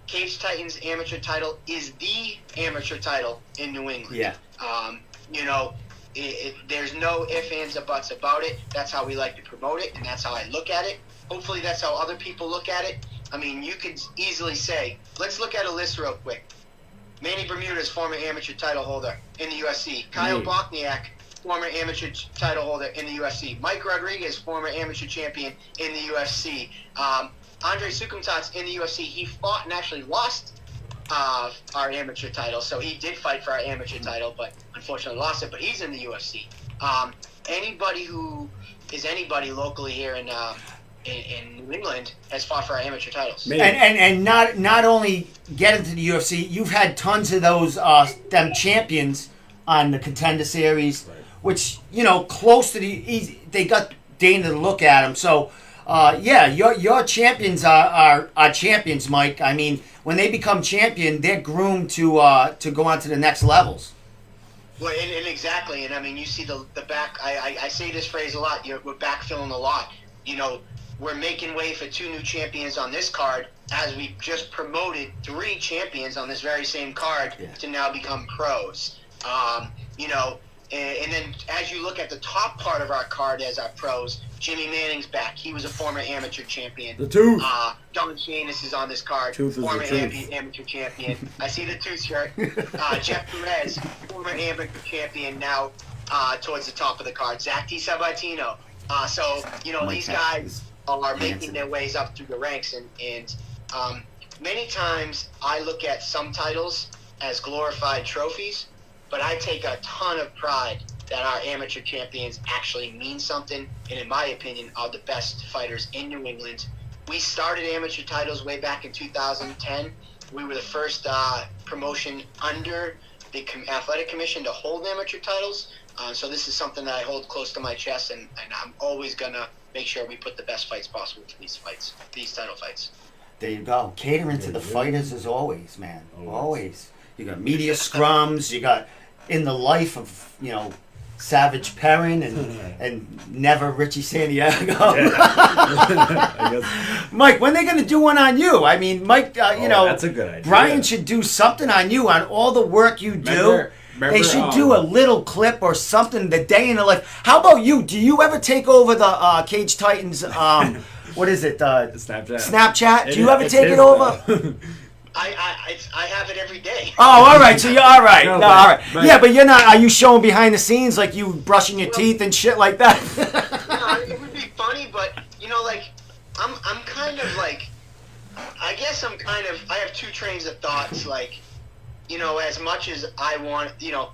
Cage Titans amateur title is the amateur title in New England. Yeah. There's no ifs, ands, or buts about it. That's how we like to promote it, and that's how I look at it. Hopefully that's how other people look at it. You could easily say, let's look at a list real quick. Manny Bermuda's former amateur title holder in the UFC. Kyle Bochniak, former amateur title holder in the UFC. Mike Rodriguez, former amateur champion in the UFC. Andre Sukumtat's in the UFC. He fought and actually lost our amateur title, so he did fight for our amateur title, but unfortunately lost it, but he's in the UFC. Anybody who is anybody locally here in New England has fought for our amateur titles. And not only get into the UFC, you've had tons of those them champions on the Contender Series, which close to they got Dana to look at them. So your champions are champions, Mike. When they become champion, they're groomed to go on to the next levels. Well, and exactly, and I mean, you see the back. I say this phrase a lot. We're backfilling a lot. You know, we're making way for 2 new champions on this card, as we just promoted 3 champions on this very same card to now become pros. You know, and then as you look at the top part of our card as our pros, Jimmy Manning's back. He was a former amateur champion. The Tooth. Don Janus is on this card. Tooth is former the Tooth. amateur champion. I see the Tooth shirt. Jeff Perez, former amateur champion, now towards the top of the card. Zach DiSabatino. So, you know, these guys are making their ways up through the ranks. And many times I look at some titles as glorified trophies, but I take a ton of pride that our amateur champions actually mean something, and in my opinion, are the best fighters in New England. We started amateur titles way back in 2010. We were the first promotion under the Athletic Commission to hold amateur titles. So this is something that I hold close to my chest, and I'm always going to make sure we put the best fights possible for these title fights. There you go. Catering to the fighters as always, man. Always. You got media scrums. You got in the life of, you know, Savage Perrin and never Richie Santiago. Mike, when are they going to do one on you? I mean, Mike, you know, that's a good idea. Brian should do something on you, on all the work you do. They should do a little clip or something, the day in the life. How about you? Do you ever take over the Cage Titans, what is it? Snapchat? Do you ever take it over? I have it every day. Oh, all right. So you're all right. No, all right. Yeah, but you're not. Are you showing behind the scenes, like you brushing your teeth and shit like that? It would be funny, but you know, like I'm kind of like, I guess I have 2 trains of thoughts. Like, you know, as much as I want, you know,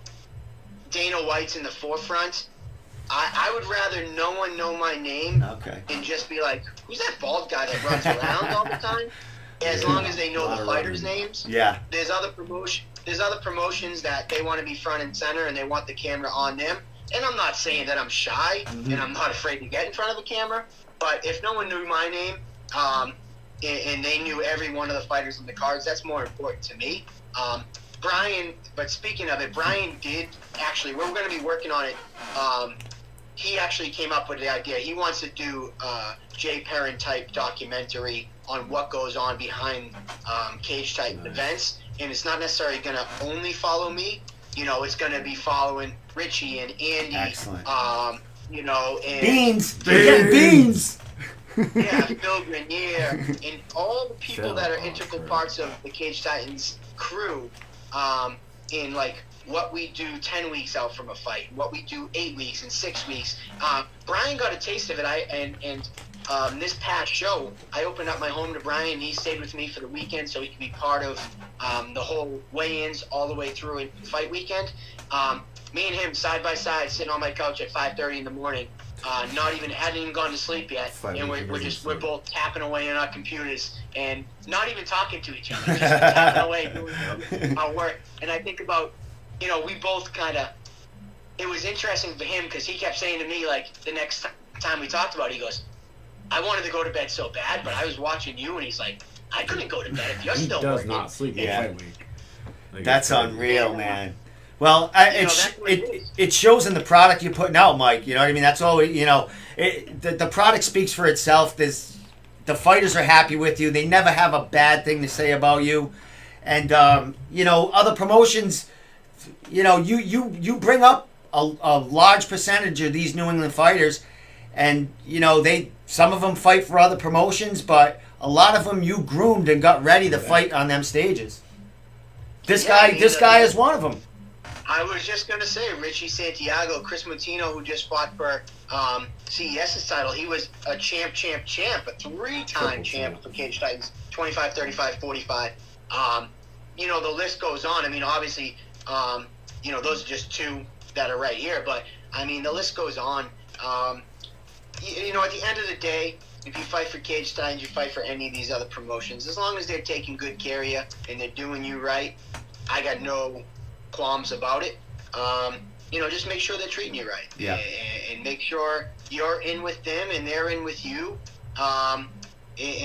Dana White's in the forefront. I would rather no one know my name and just be like, who's that bald guy that runs around all the time? As long as they know the fighters' names. Yeah. There's other promotions that they want to be front and center and they want the camera on them. And I'm not saying that I'm shy and I'm not afraid to get in front of a camera. But if no one knew my name and they knew every one of the fighters in the cards, that's more important to me. Brian, but speaking of it, Brian did actually, we're going to be working on it. He actually came up with the idea. He wants to do a Jay Perrin type documentary on what goes on behind Cage Titan events, and it's not necessarily going to only follow me. You know, it's going to be following Richie and Andy. Excellent. You know, and Beans. Beans. Yeah, Phil Grenier, and all the people that are integral parts of the Cage Titans crew. In like what we do 10 weeks out from a fight, what we do 8 weeks and 6 weeks. Brian got a taste of it. This past show, I opened up my home to Brian. He stayed with me for the weekend so he could be part of the whole weigh-ins all the way through in fight weekend. Me and him side by side, sitting on my couch at 5:30 in the morning. Hadn't even gone to sleep yet, and we're both tapping away on our computers and not even talking to each other, just tapping away doing our work. And I think about, you know, we both kind of. It was interesting for him because he kept saying to me, like, the next time we talked about it, he goes, "I wanted to go to bed so bad, but I was watching you," and he's like, "I couldn't go to bed if you're still working." He does not sleep in fight week. Like, that's unreal, man. Well, it shows in the product you're putting out, Mike. You know what I mean? That's all. You know, the product speaks for itself. The fighters are happy with you. They never have a bad thing to say about you. And you know, other promotions, you know, you bring up a large percentage of these New England fighters, and you know some of them fight for other promotions, but a lot of them you groomed and got ready to fight on them stages. This guy is one of them. I was just going to say, Richie Santiago, Chris Mutino, who just fought for CES's title, he was a champ, a 3-time champ for Cage Titans, 25, 35, 45. You know, the list goes on. I mean, obviously, you know, those are just 2 that are right here, but, I mean, the list goes on. You know, at the end of the day, if you fight for Cage Titans, you fight for any of these other promotions, as long as they're taking good care of you and they're doing you right, I got no qualms about it. You know, just make sure they're treating you right. Yeah. And make sure you're in with them and they're in with you. And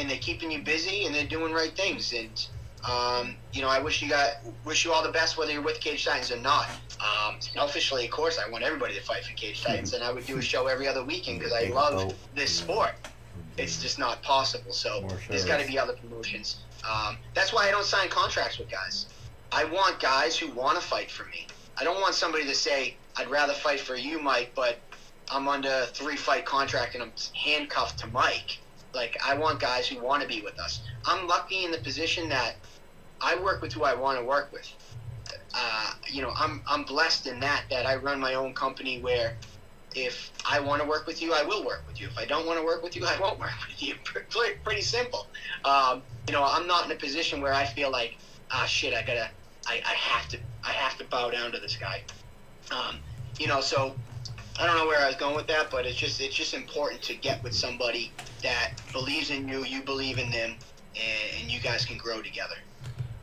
they're keeping you busy and they're doing right things. And you know, I wish you all the best, whether you're with Cage Titans or not. Selfishly, of course, I want everybody to fight for Cage Titans, and I would do a show every other weekend because I love this sport. It's just not possible. So there's got to be other promotions. That's why I don't sign contracts with guys. I want guys who want to fight for me. I don't want somebody to say, I'd rather fight for you, Mike, but I'm under a 3-fight contract and I'm handcuffed to Mike. Like, I want guys who want to be with us. I'm lucky in the position that I work with who I want to work with. I'm blessed in that I run my own company where if I want to work with you, I will work with you. If I don't want to work with you, I won't work with you. Pretty simple. I'm not in a position where I feel like, shit, I have to bow down to this guy. So I don't know where I was going with that, but it's just important to get with somebody that believes in you, you believe in them, and you guys can grow together.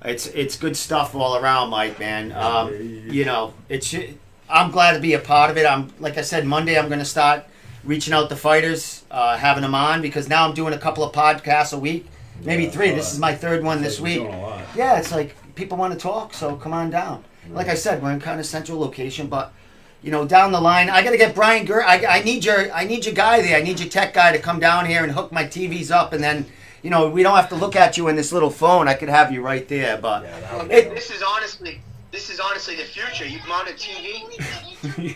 It's good stuff all around, Mike, man. I'm glad to be a part of it. Like I said, Monday I'm going to start reaching out to fighters, having them on, because now I'm doing a couple of podcasts a week, maybe 3. This is my 3rd one this week. Yeah, it's like people want to talk, so come on down. Like I said, we're in kind of central location, but down the line, I got to get Brian I need your guy there. I need your tech guy to come down here and hook my TVs up, and then we don't have to look at you in this little phone. I could have you right there, but this is honestly the future. You mount a TV.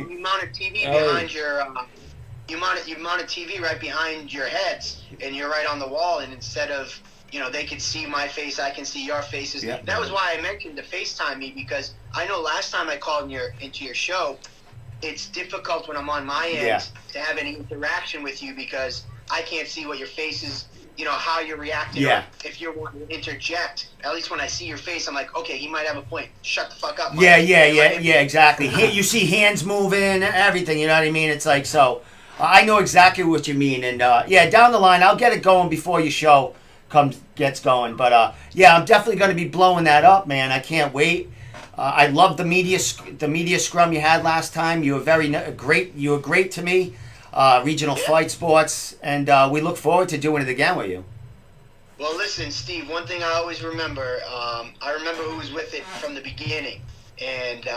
You mount a TV behind your. You mount a TV right behind your heads, and you're right on the wall. And instead of they can see my face, I can see your faces. Yeah. That was why I mentioned to FaceTime me, because I know last time I called into your show, it's difficult when I'm on my end to have any interaction with you because I can't see what your face is. How you're reacting. Yeah. If you're wanting to interject, at least when I see your face, I'm like, okay, he might have a point. Shut the fuck up, Mike. Yeah, exactly. You see hands moving, everything, you know what I mean? It's like, so, I know exactly what you mean. And, down the line, I'll get it going before your show gets going. But, I'm definitely going to be blowing that up, man. I can't wait. I love the media scrum you had last time. You were great. You were great to me. Regional Fight Sports, and we look forward to doing it again with you. Well, listen, Steve, one thing I always remember, I remember who was with it from the beginning, and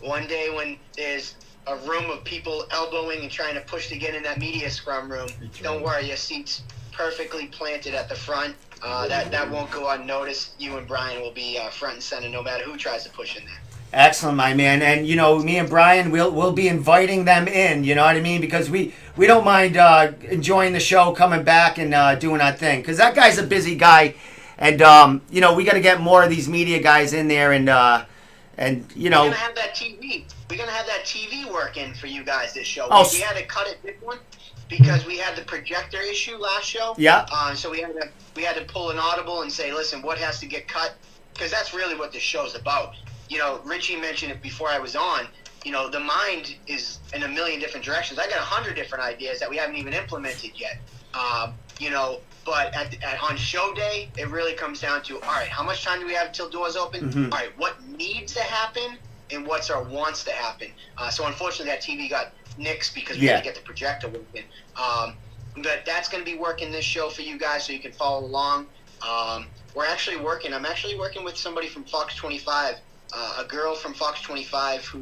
one day when there's a room of people elbowing and trying to push to get in that media scrum room, don't worry, your seat's perfectly planted at the front. That won't go unnoticed. You and Brian will be front and center no matter who tries to push in there. Excellent, my man. And me and Brian, we'll be inviting them in. You know what I mean? Because we don't mind enjoying the show, coming back and doing our thing. Because that guy's a busy guy, and we got to get more of these media guys in there. And we're gonna have that TV. We're gonna have that TV working for you guys this show. We had to cut it this one because we had the projector issue last show. Yeah. So we had to pull an audible and say, listen, what has to get cut? Because that's really what this show's about. Richie mentioned it before I was on. The mind is in a million different directions. I got 100 different ideas that we haven't even implemented yet. But on show day, it really comes down to, all right, how much time do we have until doors open? Mm-hmm. All right, what needs to happen and what's our wants to happen? So unfortunately, that TV got nixed because we had to get the projector working. But that's going to be working this show for you guys so you can follow along. I'm actually working with somebody from Fox 25. A girl from Fox 25 who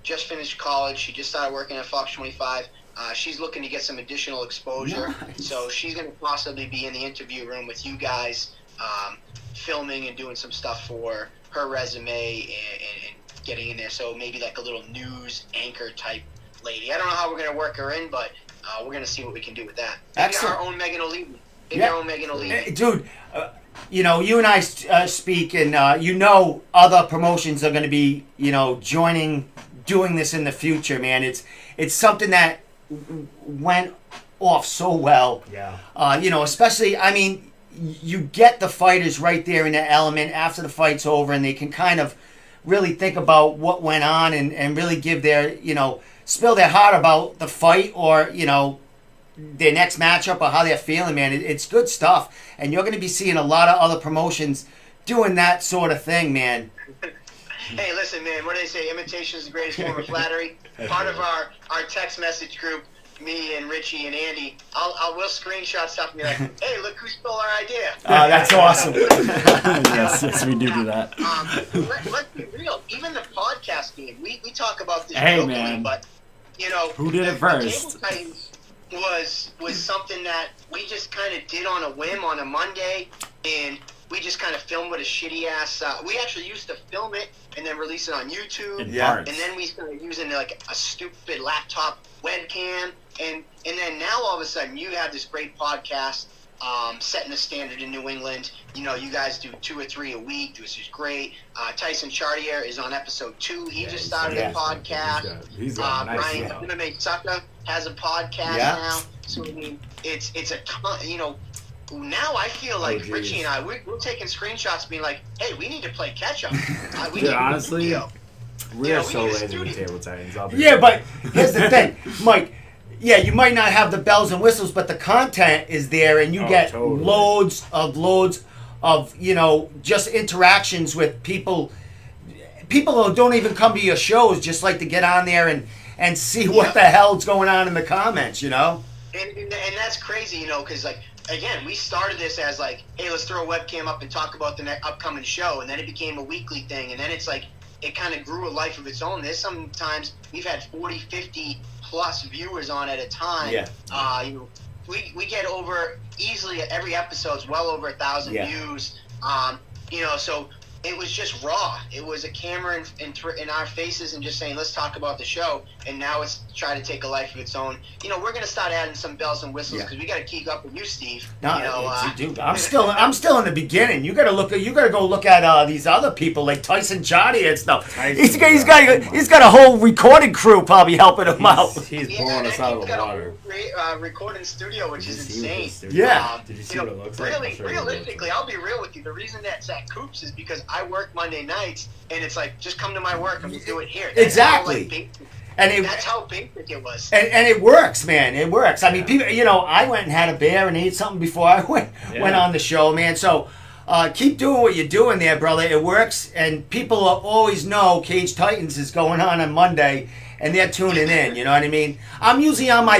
just finished college. She just started working at Fox 25. She's looking to get some additional exposure. Nice. So she's going to possibly be in the interview room with you guys, filming and doing some stuff for her resume and getting in there. So maybe like a little news anchor type lady. I don't know how we're going to work her in, but we're going to see what we can do with that. Maybe Excellent. our own Megan O'Leary. Our own Megan O'Leary. Dude, you and I speak, and other promotions are going to be, doing this in the future, man. It's something that went off so well. Yeah. Especially, you get the fighters right there in their element after the fight's over, and they can kind of really think about what went on and really give their, spill their heart about the fight or, their next matchup or how they're feeling, man. It's good stuff. And you're going to be seeing a lot of other promotions doing that sort of thing, man. Hey, listen, man, what do they say? Imitation is the greatest form of flattery. Part of our text message group, me and Richie and Andy, we'll screenshot stuff and be like, hey, look who stole our idea. That's awesome. yes, we do that. Let's be real. Even the podcast podcast game. We talk about this Hey, jokingly, man. but you know, Who did it the first? Table Titans was something that we just kind of did on a whim on a Monday, and we just kind of filmed with a shitty ass. We actually used to film it and then release it on YouTube, In Yeah. parts. and then we started using like a stupid laptop webcam, and then now all of a sudden you have this great podcast. Setting the standard in New England. You know, you guys do 2 or 3 a week, which is great. Tyson Chartier is on episode 2. He just started a podcast. He's got a nice Brian show. MMA Sucker has a podcast Yeah. now. So I mean, it's a ton. You know, now I feel like geez. Richie and I we're taking screenshots, being like, "Hey, we need to play catch up." We Dude, need honestly, video. We You are know, we so need a lazy with studio. Table Titans. I'll be Yeah, real. but here's the thing, Mike. Yeah, you might not have the bells and whistles, but the content is there, and you Oh, get totally. loads of just interactions with people. People who don't even come to your shows just like to get on there and see what the hell's going on in the comments. You know. And that's crazy, you know, because like again, we started this as like, hey, let's throw a webcam up and talk about the next upcoming show, and then it became a weekly thing, and then it's like it kind of grew a life of its own. There's sometimes we've had 40, 50 plus viewers on at a time. Yeah. You know, we get over easily every episode's well over 1,000 Yeah. views. You know, so it was just raw. It was a camera in our faces and just saying, let's talk about the show. And now it's trying to take a life of its own. You know, we're going to start adding some bells and whistles because we got to keep up with you, Steve. No, you know, dude, I'm still in the beginning. You gotta go look at these other people like Tyson Johnny and stuff. He's got a whole recording crew probably helping him out. He's yeah, blowing and us out of he's the got water. a whole recording studio, which Did you is see what insane. this studio- Yeah. Did you see You what know, it looks like? I'll really, show you what it looks realistically, I'll be real with you. The reason that's at Coops is because I work Monday nights, and it's like, just come to my work and we'll do it here. That's Exactly. How, like, And that's how basic it was. and it works, man. It works. I mean, people. You know, I went and had a beer and ate something before I went on the show, man. So keep doing what you're doing there, brother. It works, and people always know Cage Titans is going on Monday, and they're tuning in. You know what I mean? I'm usually on my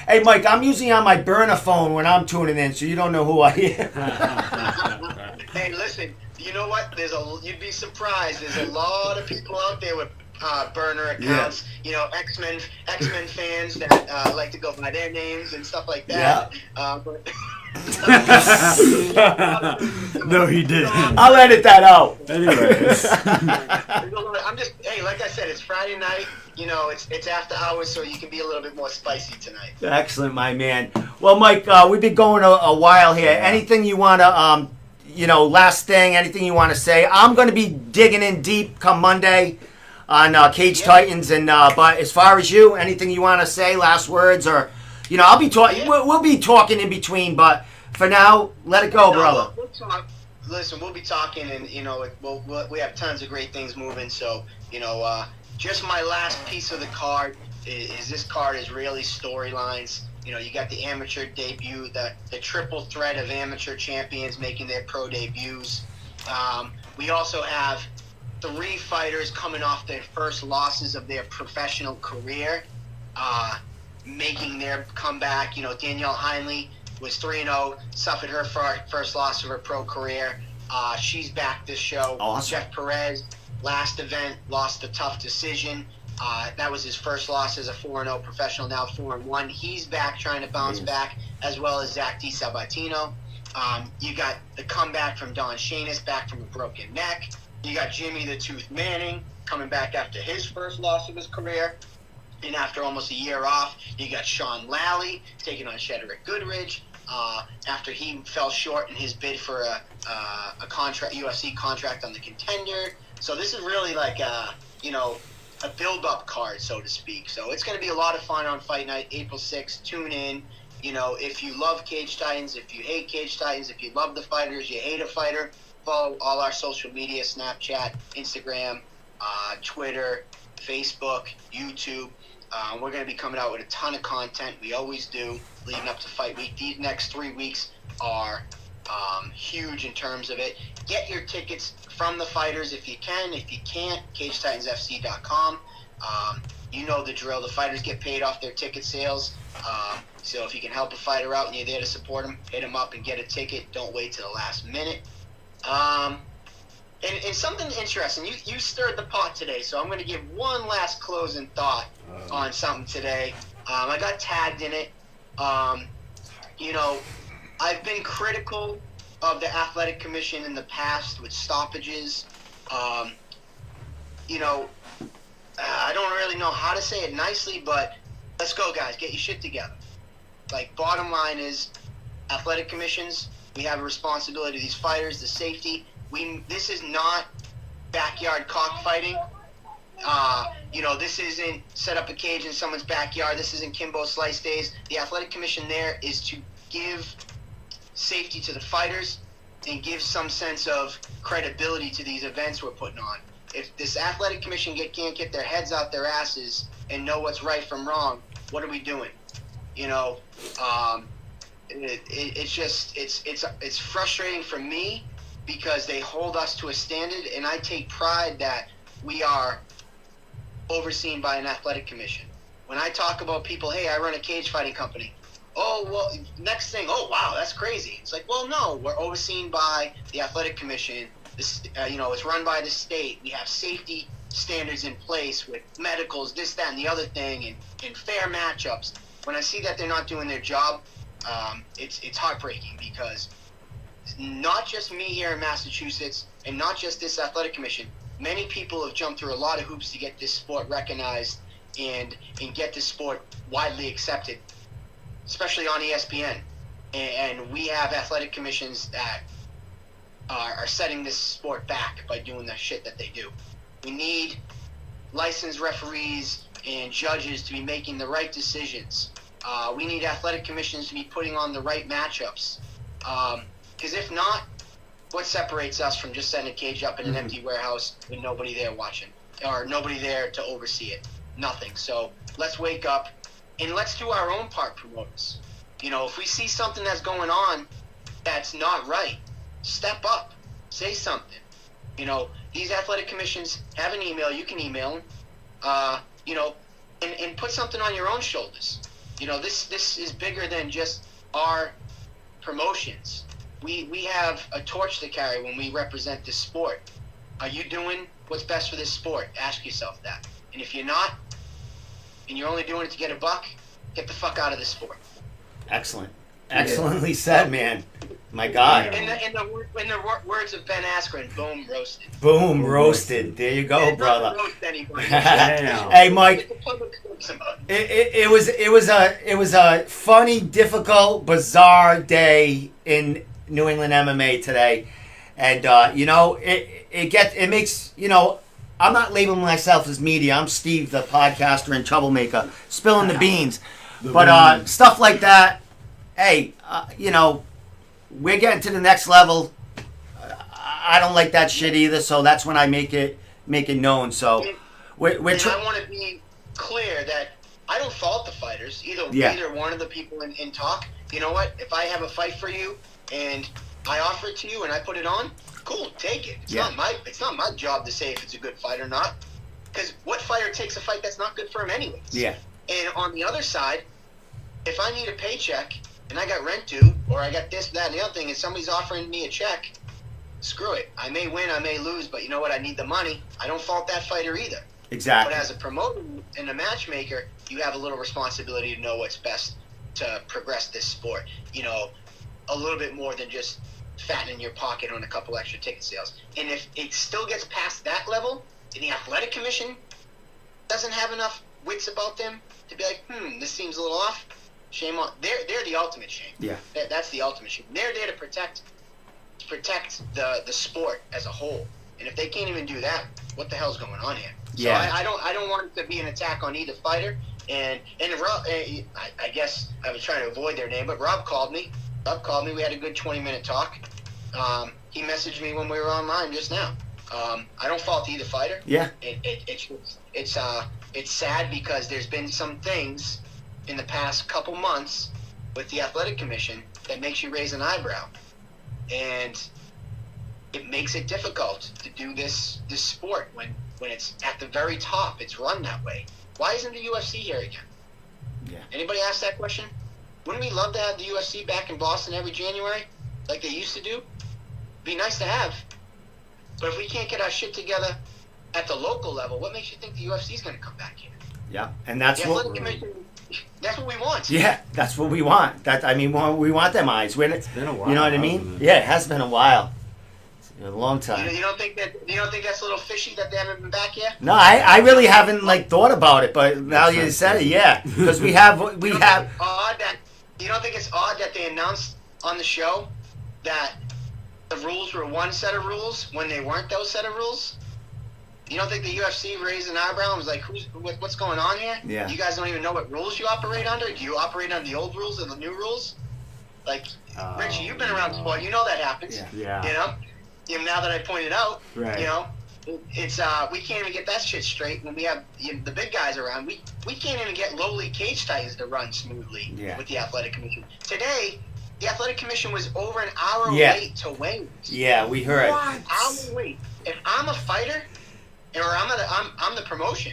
Hey, Mike, I'm usually on my burner phone when I'm tuning in, so you don't know who I am. Hey, listen. You know what? You'd be surprised. There's a lot of people out there with burner accounts. You know, X-Men fans that like to go by their names and stuff like that. But No, he didn't. I'll edit that out. Anyways. I'm just, hey, like I said, it's Friday night. You know, it's after hours, so you can be a little bit more spicy tonight. Excellent, my man. Well, Mike, we've been going a while here. Anything you want to, last thing, anything you want to say? I'm going to be digging in deep come Monday on Cage Titans. And but as far as you, anything you want to say, last words, or, I'll be talking. Yeah. We'll be talking in between, but for now, let it go, brother. We'll talk. Listen, we'll be talking, and we have tons of great things moving. So just my last piece of the card is this card is really storylines. You got the amateur debut, the triple threat of amateur champions making their pro debuts. We also have 3 fighters coming off their first losses of their professional career, making their comeback. Danielle Heinley was 3-0, suffered her first loss of her pro career. She's back this show. Awesome. Jeff Perez, last event, lost a tough decision. That was his first loss as a 4-0 professional, now 4-1. He's back trying to bounce back, as well as Zach DiSabatino. You got the comeback from Don Shanis, back from a broken neck. You got Jimmy the Tooth Manning coming back after his first loss of his career. And after almost a year off, you got Sean Lally taking on Shedrick Goodridge after he fell short in his bid for a UFC contract on the Contender. So this is really like a build-up card, so to speak. So it's going to be a lot of fun on Fight Night, April 6th. Tune in. If you love Cage Titans, if you hate Cage Titans, if you love the fighters, you hate a fighter, follow all our social media, Snapchat, Instagram, Twitter, Facebook, YouTube. We're going to be coming out with a ton of content. We always do, leading up to Fight Week. These next 3 weeks are huge in terms of it. Get your tickets from the fighters if you can. If you can't, CageTitansFC.com. You know the drill. The fighters get paid off their ticket sales. So if you can help a fighter out and you're there to support him, hit him up and get a ticket. Don't wait till the last minute. And something interesting, you stirred the pot today, so I'm going to give one last closing thought on something today. I got tagged in it. You know, I've been critical of the Athletic Commission in the past with stoppages. You know, I don't really know how to say it nicely, but let's go, guys. Get your shit together. Like, bottom line is, Athletic Commissions, we have a responsibility to these fighters, the safety. This is not backyard cockfighting. You know, this isn't set up a cage in someone's backyard. This isn't Kimbo Slice days. The Athletic Commission there is to give safety to the fighters and give some sense of credibility to these events we're putting on. If this Athletic Commission can't get their heads out their asses and know what's right from wrong, what are we doing? You know, it's frustrating for me because they hold us to a standard, and I take pride that we are overseen by an Athletic Commission. When I talk about people, hey, I run a cage fighting company. Oh, well, next thing, oh, wow, that's crazy. It's like, well, no, we're overseen by the Athletic Commission. This, you know, it's run by the state. We have safety standards in place with medicals, this, that, and the other thing, and fair matchups. When I see that they're not doing their job, it's heartbreaking because not just me here in Massachusetts and not just this Athletic Commission, many people have jumped through a lot of hoops to get this sport recognized and get this sport widely accepted, especially on ESPN. And we have Athletic Commissions that are setting this sport back by doing the shit that they do. We need licensed referees and judges to be making the right decisions. We need Athletic Commissions to be putting on the right matchups. Because if not, what separates us from just setting a cage up in an empty warehouse with nobody there watching or nobody there to oversee it? Nothing. So let's wake up and let's do our own part, promoters. You know, if we see something that's going on that's not right, step up, say something. You know, these Athletic Commissions have an email. You can email them. You know, and put something on your own shoulders. You know, this is bigger than just our promotions. We have a torch to carry when we represent this sport. Are you doing what's best for this sport? Ask yourself that. And if you're not, and you're only doing it to get a buck, get the fuck out of this sport. Excellent. Excellently said, man. My God. In the words of Ben Askren, boom, roasted. Boom, roasted. There you go, brother. Roast anybody. Hey, Mike. It was a funny, difficult, bizarre day in New England MMA today, and you know it makes, you know, I'm not labeling myself as media. I'm Steve, the podcaster and troublemaker, spilling the beans. But stuff like that, hey, you know, we're getting to the next level. I don't like that shit either, so that's when I make it known. So we're I want to be clear that I don't fault the fighters, either one of the people in talk. You know what? If I have a fight for you and I offer it to you and I put it on, cool, take it. It's not my job to say if it's a good fight or not. Because what fighter takes a fight that's not good for him anyways? Yeah. And on the other side, if I need a paycheck and I got rent due, or I got this, that, and the other thing, and somebody's offering me a check, screw it. I may win, I may lose, but you know what? I need the money. I don't fault that fighter either. Exactly. But as a promoter and a matchmaker, you have a little responsibility to know what's best to progress this sport. You know, a little bit more than just fattening your pocket on a couple extra ticket sales. And if it still gets past that level, and the Athletic Commission doesn't have enough wits about them to be like, this seems a little off, shame on. They're the ultimate shame. Yeah. That's the ultimate shame. They're there to protect the sport as a whole. And if they can't even do that, what the hell's going on here? So I don't want it to be an attack on either fighter. And Rob, I guess I was trying to avoid their name, but Rob called me. We had a good 20-minute talk. He messaged me when we were online just now. I don't fault either fighter. Yeah. It's sad because there's been some things in the past couple months with the Athletic Commission that makes you raise an eyebrow, and it makes it difficult to do this sport when it's at the very top. It's run that way. Why isn't the UFC here again? Yeah. Anybody ask that question? Wouldn't we love to have the UFC back in Boston every January like they used to do? Be nice to have. But if we can't get our shit together at the local level, what makes you think the UFC is going to come back here? Yeah, and that's The what. Athletic Commission, that's what we want. Yeah, that's what we want. We want them eyes. It's been a while. You know what I mean? Yeah, it has been a while. It's been a long time. You don't think that's a little fishy that they haven't been back yet? No, I really haven't thought about it, but now you said it, yeah, because we have. You don't think it's odd that they announced on the show that the rules were one set of rules when they weren't those set of rules? You don't think the UFC raised an eyebrow and was like, what's going on here? Yeah. You guys don't even know what rules you operate under? Do you operate under the old rules or the new rules? Like, Richie, you've been around sport. You know that happens. Yeah. You know? Even now that I pointed out, Right. you know, it's we can't even get that shit straight when we have the big guys around. We can't even get lowly cage titans to run smoothly with the Athletic Commission. Today, the Athletic Commission was over an hour late to weigh. Yeah, we heard. Hour late. If I'm a fighter, or I'm the promotion,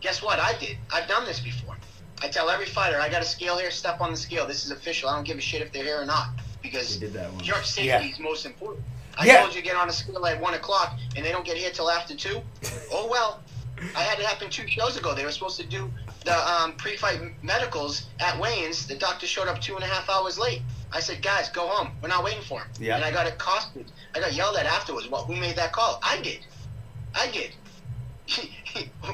guess what? I've done this before. I tell every fighter, I got a scale here, step on the scale. This is official. I don't give a shit if they're here or not. Because your safety is most important. I told you to get on a scale at 1 o'clock, and they don't get here till after 2. Oh, well. I had it happen 2 shows ago. They were supposed to do the pre-fight medicals at weigh-ins. The doctor showed up 2.5 hours late. I said, guys, go home. We're not waiting for him. Yeah. And I got accosted. I got yelled at afterwards. Who made that call? I did.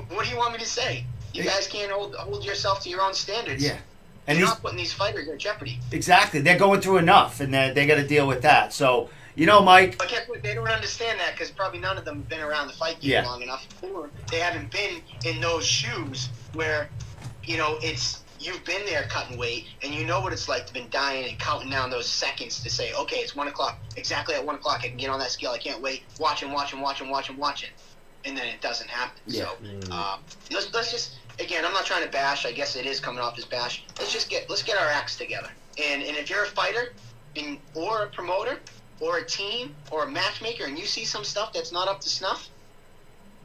What do you want me to say? You guys can't hold yourself to your own standards. Yeah. And you're not putting these fighters at jeopardy. Exactly. They're going through enough, and they got to deal with that. So, you know, Mike. But guess what? They don't understand that because probably none of them have been around the fight game long enough, or they haven't been in those shoes where, you know, you've been there cutting weight, and you know what it's like to been dying and counting down those seconds to say, okay, it's 1 o'clock. Exactly at 1 o'clock, I can get on that scale. I can't wait. Watching. And then it doesn't happen. Yeah. So let's just, again, I'm not trying to bash. I guess it is coming off as bash. Let's get our acts together. And if you're a fighter or a promoter or a team or a matchmaker and you see some stuff that's not up to snuff,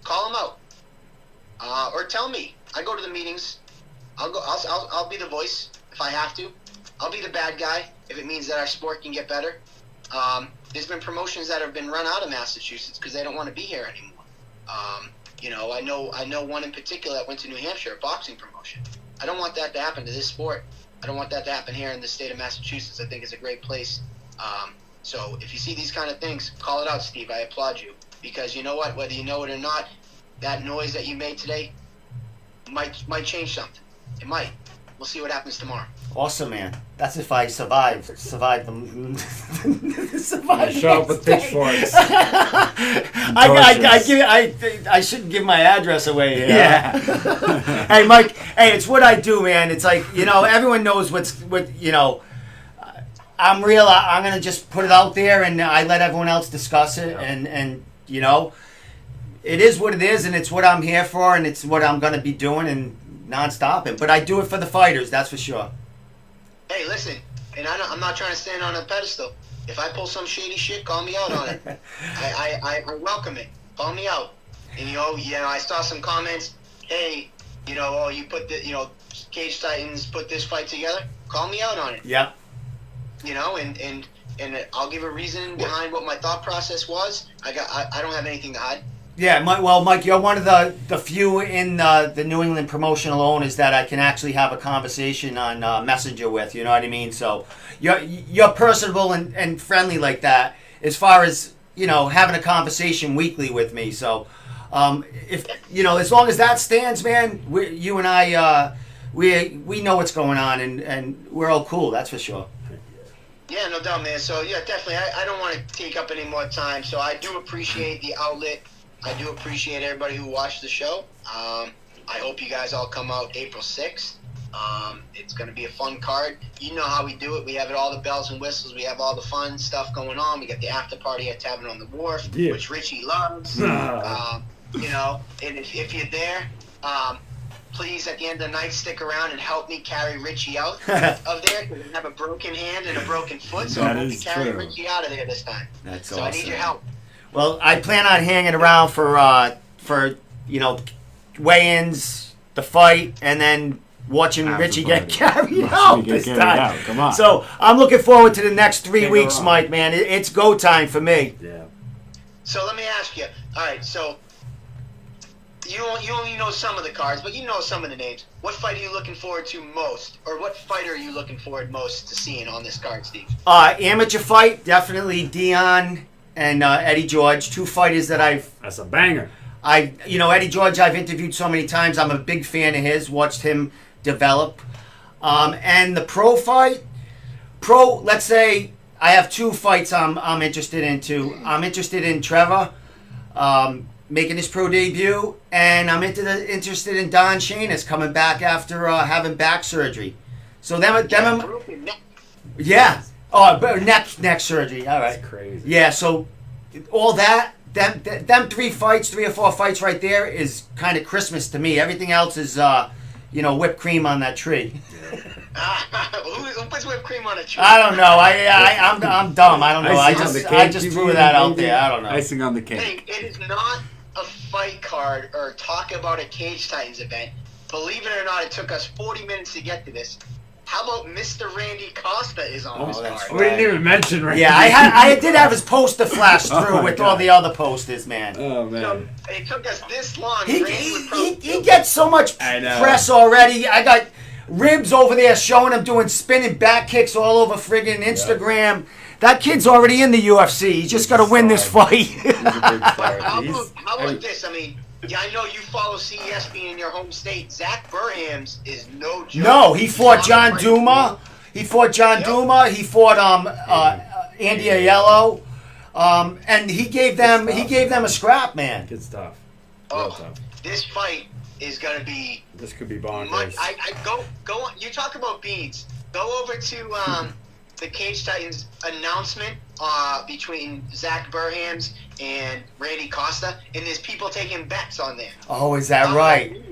call them out. Or tell me. I go to the meetings. I'll be the voice if I have to. I'll be the bad guy if it means that our sport can get better. There's been promotions that have been run out of Massachusetts because they don't want to be here anymore. You know, I know one in particular that went to New Hampshire, a boxing promotion. I don't want that to happen to this sport. I don't want that to happen here in the state of Massachusetts. I think it's a great place. So if you see these kind of things, call it out, Steve. I applaud you. Because you know what? Whether you know it or not, that noise that you made today might change something. It might. We'll see what happens tomorrow. Awesome, man. That's if I survive the show up with pitchforks. I shouldn't give my address away here. Yeah. Hey, Mike. Hey, it's what I do, man. It's like, you know, everyone knows what you know. I'm real. I'm gonna just put it out there, and I let everyone else discuss it, and you know, it is what it is, and it's what I'm here for, and it's what I'm gonna be doing, and non-stop. But I do it for the fighters. That's for sure. Hey, listen, and I'm not trying to stand on a pedestal. If I pull some shady shit, call me out on it. I welcome it. Call me out. And you know, I saw some comments. Hey, you know, you put Cage Titans put this fight together. Call me out on it. Yeah. You know, and I'll give a reason behind what my thought process was. I don't have anything to hide. Yeah, Mike, you're one of the few in the New England promotional owners that I can actually have a conversation on Messenger with. You know what I mean? So you're personable and friendly like that. As far as, you know, having a conversation weekly with me. So if you know, as long as that stands, man, you and I we know what's going on, and we're all cool. That's for sure. Yeah, no doubt, man. So yeah, definitely. I don't want to take up any more time. So I do appreciate the outlet. I do appreciate everybody who watched the show. I hope you guys all come out April 6th. It's going to be a fun card. You know how we do it. We have all the bells and whistles. We have all the fun stuff going on. We got the after party at Tavern on the Wharf, which Richie loves. You know, and if you're there, please, at the end of the night, stick around and help me carry Richie out of there, because I have a broken hand and a broken foot, so I hope you carry Richie out of there this time. That's awesome. I need your help. Well, I plan on hanging around for you know, weigh-ins, the fight, and then watching Richie get carried out this time. Come on. So I'm looking forward to the next 3 weeks, Mike. Man, it's go time for me. Yeah. So let me ask you. All right, so you only know some of the cards, but you know some of the names. What fight are you looking forward to most, or what fighter are you looking forward most to seeing on this card, Steve? Amateur fight, definitely Dion and Eddie George, two fighters that That's a banger. Eddie George I've interviewed so many times. I'm a big fan of his, watched him develop. And the pro fight, let's say I have two fights I'm interested in too. I'm interested in Trevor making his pro debut, and I'm interested in Don Shanis coming back after having back surgery. So yeah. Oh, neck surgery. All right. That's crazy. Yeah. So all that. Them 3 or 4 fights right there is kind of Christmas to me. Everything else is, whipped cream on that tree. Who puts whipped cream on a tree? I don't know. I'm dumb. I don't know. I just threw that out there. I don't know. Icing on the cake. Hey, it is not a fight card or talk about a Cage Titans event. Believe it or not, it took us 40 minutes to get to this. How about Mr. Randy Costa is on this card? We didn't even mention Randy. Yeah, I did have his poster flash through with all the other posters, man. Oh, man. So, it took us this long. He gets so much press already. I got Ribs over there showing him doing spinning back kicks all over friggin' Instagram. That kid's already in the UFC. He's just got to win this fight. He's a big star. How about this? I mean, yeah, I know you follow CES being in your home state. Zach Burhams is no joke. No, he fought John Duma. He fought Andy Aiello. And he gave them a scrap, man. Good stuff. Oh, this fight is gonna be. This could be bonkers. I go on. You talk about beans. Go over to the Cage Titans announcement between Zach Burhams and Randy Costa, and there's people taking bets on there. Oh, is that right?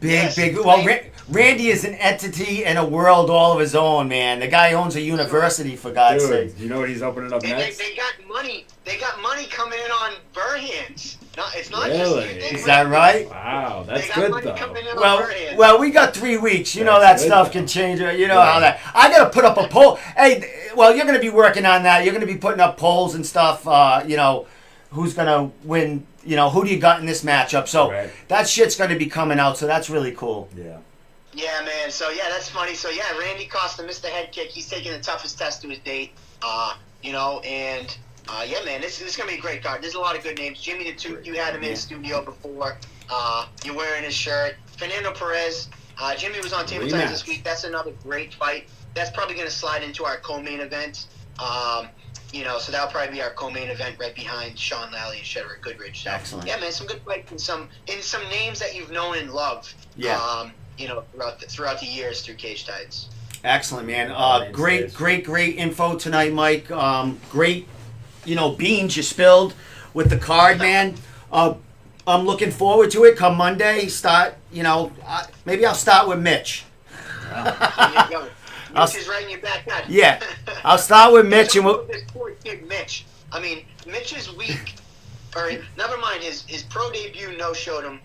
Big. Well, Randy is an entity in a world all of his own, man. The guy owns a university, for God's sake. You know what he's opening up next? They got money. They got money coming in on Burhams. No, it's not really? just. Is that right? Wow, that's good though. Well, we got 3 weeks. You know that stuff can change. You know how that. I gotta put up a poll. Hey, well, you're gonna be working on that. You're gonna be putting up polls and stuff. Who's gonna win? Who do you got in this matchup? So that shit's gonna be coming out. So that's really cool. Yeah. Yeah, man. So yeah, that's funny. So yeah, Randy Costa missed the head kick. He's taking the toughest test to his date. Yeah, man, this is gonna be a great card. There's a lot of good names. Jimmy the Toot, you had him in the studio before. You're wearing his shirt. Fernando Perez. Jimmy was on Table Times this week. That's another great fight. That's probably gonna slide into our co-main event. So that'll probably be our co-main event right behind Sean Lally and Shedrick Goodridge. So, excellent. Yeah, man, some good fights and some names that you've known and loved. Yeah. Throughout the years through Cage Titans. Excellent, man. Great info tonight, Mike. Great, beans you spilled with the card, man. I'm looking forward to it. Come Monday, maybe I'll start with Mitch. There you go. Mitch is right in your backyard. Yeah, I'll start with Mitch. This poor kid, Mitch. I mean, Mitch's week, or never mind, his pro debut no-showed him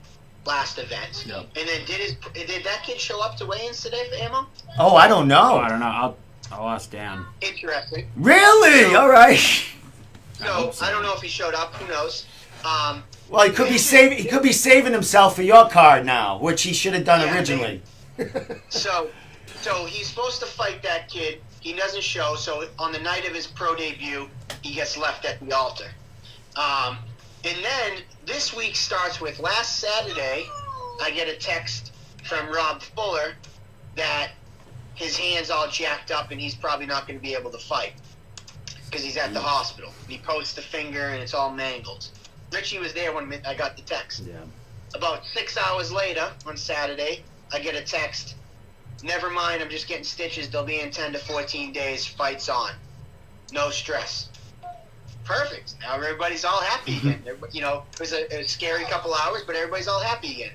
last event. Yep. And then did that kid show up to weigh-ins today for ammo? Oh, I don't know. I don't know. I'll ask Dan. Interesting. Really? All right. So I don't know if he showed up. Who knows? Well, he could be saving himself for your card now, which he should have done originally. So he's supposed to fight that kid. He doesn't show. So on the night of his pro debut, he gets left at the altar. And then this week starts with last Saturday, I get a text from Rob Fuller that his hand's all jacked up and he's probably not going to be able to fight because he's at the hospital. He posts the finger and it's all mangled. Richie was there when I got the text. Yeah. About 6 hours later on Saturday, I get a text. Never mind, I'm just getting stitches. They'll be in 10 to 14 days. Fight's on. No stress. Perfect. Now everybody's all happy again. It was a scary couple hours, but everybody's all happy again.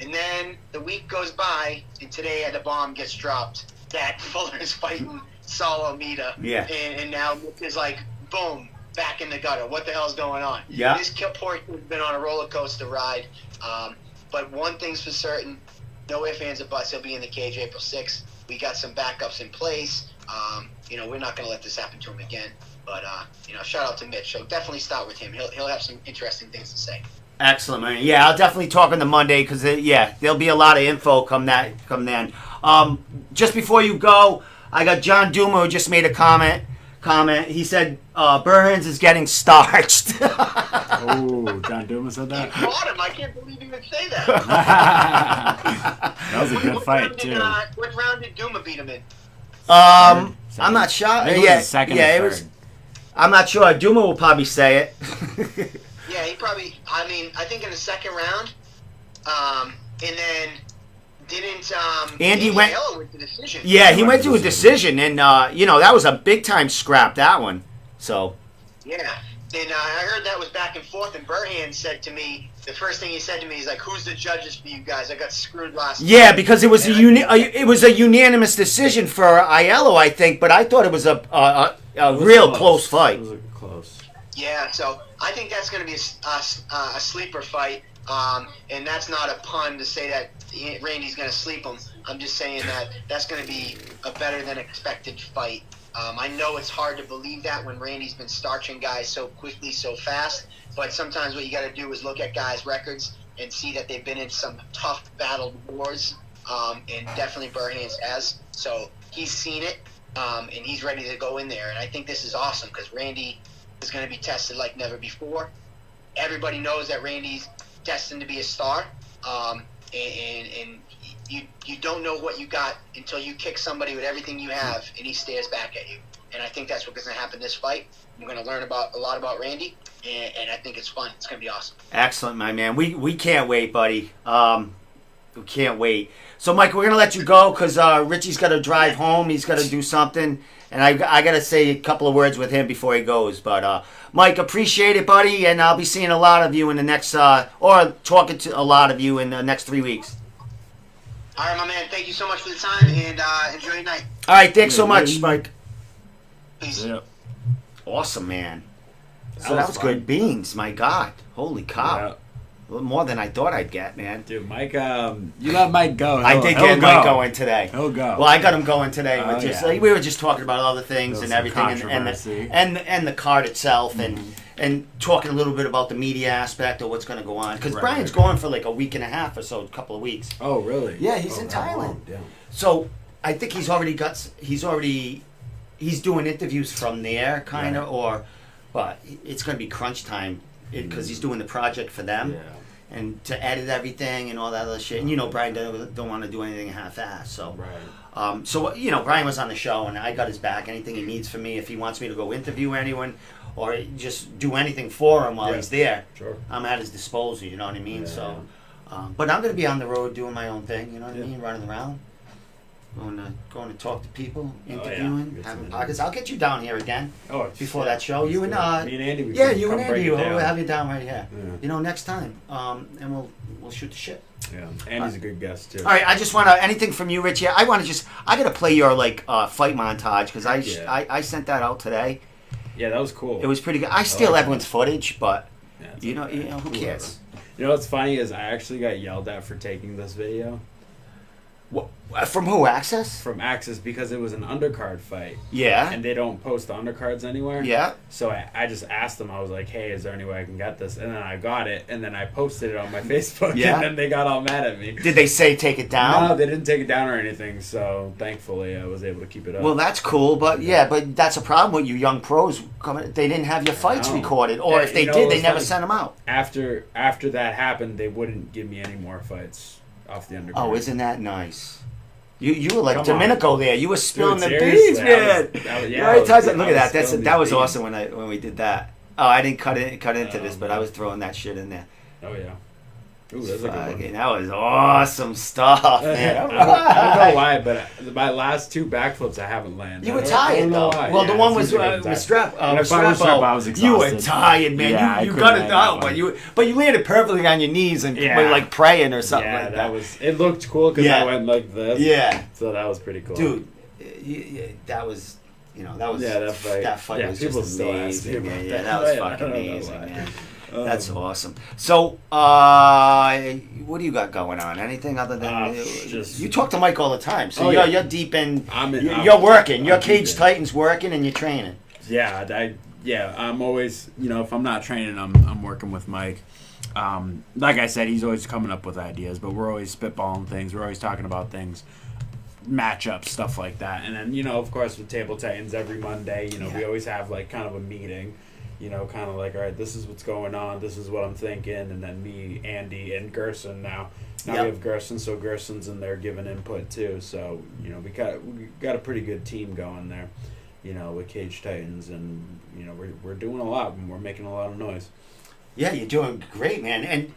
And then the week goes by, and today the bomb gets dropped that Fuller's fighting Saul Almeida. Yeah. And now it's like, boom, back in the gutter. What the hell's going on? Yeah. This poor kid's been on a roller coaster ride. But one thing's for certain, no ifs, ands, or buts. He'll be in the cage April 6th. We got some backups in place. We're not going to let this happen to him again. But shout out to Mitch. So definitely start with him. He'll have some interesting things to say. Excellent, man. Yeah, I'll definitely talk on the Monday because there'll be a lot of info come then. Just before you go, I got John Duma who just made a comment. He said Burns is getting starched. Oh, John Duma said that? You caught him. I can't believe you would say that. That was a good fight, too. What round did Duma beat him in? I'm not sure. I think it was the second or it third. was. I'm not sure. Duma will probably say it. Yeah, he probably. I think in the second round, and then didn't Andy went to decision. Yeah, he went to a decision, and that was a big time scrap, that one. So. Yeah. And I heard that was back and forth, and Burhan said to me, the first thing he said to me is like, "Who's the judges for you guys? I got screwed last time." Yeah, because it was it was a unanimous decision for Aiello, I think, but I thought it was a real close fight. It was close. Yeah, so I think that's going to be a sleeper fight, and that's not a pun to say that Randy's going to sleep him. I'm just saying that that's going to be a better than expected fight. I know it's hard to believe that when Randy's been starching guys so quickly, so fast, but sometimes what you got to do is look at guys' records and see that they've been in some tough battled wars, and definitely Burhan's has. So he's seen it, and he's ready to go in there. And I think this is awesome because Randy is going to be tested like never before. Everybody knows that Randy's destined to be a star, and you don't know what you got until you kick somebody with everything you have and he stares back at you. And I think that's what's going to happen this fight. We're going to learn a lot about Randy, and I think it's fun. It's going to be awesome. Excellent, my man. We can't wait, buddy. We can't wait. So, Mike, we're going to let you go because Richie's got to drive home. He's got to do something. And I got to say a couple of words with him before he goes. But, Mike, appreciate it, buddy. And I'll be seeing a lot of you in the next, or talking to a lot of you in the next 3 weeks. All right, my man. Thank you so much for the time, and enjoy your night. All right, thanks so much, Mike. Peace. Yeah. Awesome, man. So that was good beans. My God. Holy cow. Yeah. A little more than I thought I'd get, man. Dude, Mike, you let Mike go. I did get Mike going today. He'll go. Well, I got him going today. Oh, Just yeah. like, we were just talking about other things and everything, controversy. and the card itself, and talking a little bit about the media aspect of what's going to go on. Because Brian's going for like a week and a half or so, a couple of weeks. Oh, really? Yeah, he's in Thailand. Yeah. So I think he's doing interviews from there, kind of, but it's going to be crunch time because he's doing the project for them. Yeah. And to edit everything and all that other shit. And Brian don't want to do anything half-assed. So, Brian was on the show and I got his back. Anything he needs from me, if he wants me to go interview anyone or just do anything for him while he's there, sure. I'm at his disposal. You know what I mean? Yeah. So, but I'm going to be on the road doing my own thing. You know what I mean? Running around, going to talk to people, interviewing, having podcasts. I'll get you down here again before that show. You and me and Andy. you and Andy. We'll have you down right here. Yeah. Next time, and we'll shoot the shit. Yeah, Andy's a good guest too. All right, I just want anything from you, Richie. I gotta play your fight montage because I sent that out today. Yeah, that was cool. It was pretty good. I steal everyone's footage, but who cares? You know what's funny is I actually got yelled at for taking this video. What, from who? Access? From Access because it was an undercard fight. Yeah. And they don't post the undercards anywhere. Yeah. So I just asked them, I was like, hey, is there any way I can get this? And then I got it, and then I posted it on my Facebook, and then they got all mad at me. Did they say take it down? No, they didn't take it down or anything, so thankfully I was able to keep it up. Well, that's cool, but but that's a problem with you young pros. They didn't have your fights recorded, or if they did, they never sent them out. After that happened, they wouldn't give me any more fights off the undercard. Oh, isn't that nice? You were like Domenico there. You were spilling the seriously, beans, man. Look at that. That was beans. awesome when we did that. Oh, I didn't cut into this, but I was throwing that shit in there. Oh yeah. Ooh, that's a good one. That was awesome stuff, man. I don't know why, but my last two backflips I haven't landed. You were tired, though. Well, the one was strap. I was exhausted. You were tired, man. Yeah, you got it out, but you landed perfectly on your knees and were like praying or something like that. It looked cool because I went like this. Yeah. So that was pretty cool. Dude, that was. That fight was just amazing. Yeah, that was fucking amazing, man. That's awesome. So, what do you got going on? Anything other than you talk to Mike all the time? So you're deep in. You're working. Your Cage Titan's working, and you're training. I'm always, if I'm not training, I'm working with Mike. Like I said, he's always coming up with ideas, but we're always spitballing things. We're always talking about things, matchups, stuff like that. And then, of course, with Table Titans every Monday, we always have like kind of a meeting, kind of like, all right, this is what's going on. This is what I'm thinking. And then me, Andy, and Gerson now. Now we have Gerson, so Gerson's in there giving input too. So, we got a pretty good team going there, with Cage Titans. And, we're doing a lot and we're making a lot of noise. Yeah, you're doing great, man. And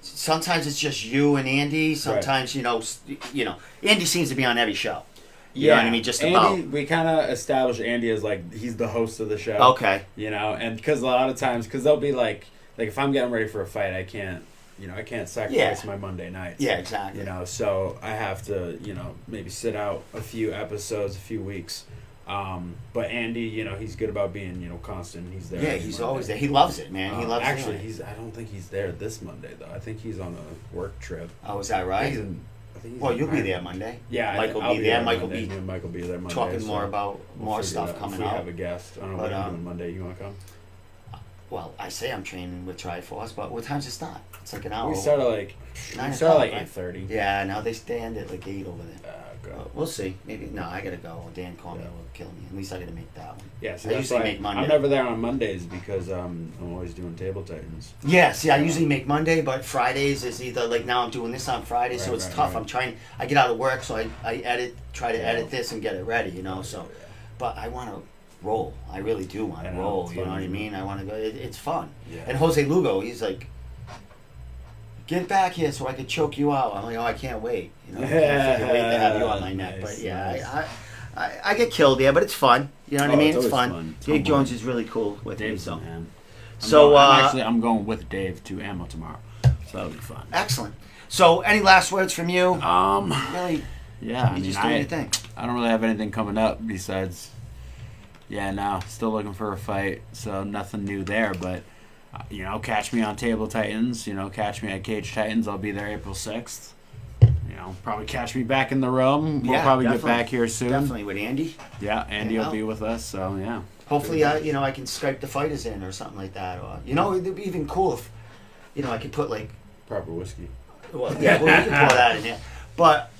sometimes it's just you and Andy. Sometimes Andy seems to be on every show. You know what I mean? Just Andy, about. we kind of established Andy as like he's the host of the show. Okay. And because a lot of times, because they'll be like if I'm getting ready for a fight, I can't sacrifice my Monday nights. Yeah, exactly. So I have to maybe sit out a few episodes, a few weeks. But Andy, he's good about being, constant. He's there. Yeah, he's always there. He loves it, man. He loves it. Actually, I don't think he's there this Monday, though. I think he's on a work trip. Oh, is that right? Well, you'll be there Monday. Yeah, Mike will be there. Mike will be there Monday. Talking more about more stuff coming up. out. We have a guest. I don't know what you're doing Monday. You want to come? Well, I say I'm training with Triforce, but what time's it start? It's like an hour. We start at like 8:30. Yeah, now they stand at like 8 over there. God. We'll see. Maybe no. I gotta go. Dan Cormier will kill me. At least I gotta make that one. Yeah, so I usually make Monday. I'm never there on Mondays because I'm always doing Table Titans. Yeah, see, I usually make Monday, but Fridays is either like now I'm doing this on Friday, so it's tough. Right. I get out of work, so I try to edit this and get it ready, So, but I want to roll. I really do want to roll. You know what I mean? I want to go. It's fun. Yeah. And Jose Lugo, he's like, get back here so I can choke you out. I'm like, I can't wait. I can't wait to have you on my neck. But yeah, I get killed there, but it's fun. You know what I mean? It's fun. Dave Jones is really cool with Dave's me. Man. So I'm going with Dave to Ammo tomorrow, so that'll be fun. Excellent. So any last words from you? Really? Yeah. You just do anything? I don't really have anything coming up besides. Yeah, no, still looking for a fight, so nothing new there, but. Catch me on Table Titans. Catch me at Cage Titans. I'll be there April 6th. Probably catch me back in the room. We'll probably get back here soon. Definitely with Andy. Yeah, Andy will be with us. So yeah. Hopefully, I can Skype the fighters in or something like that. Or it'd be even cool if, I could put like proper whiskey. Well, yeah, we can pour that in there. But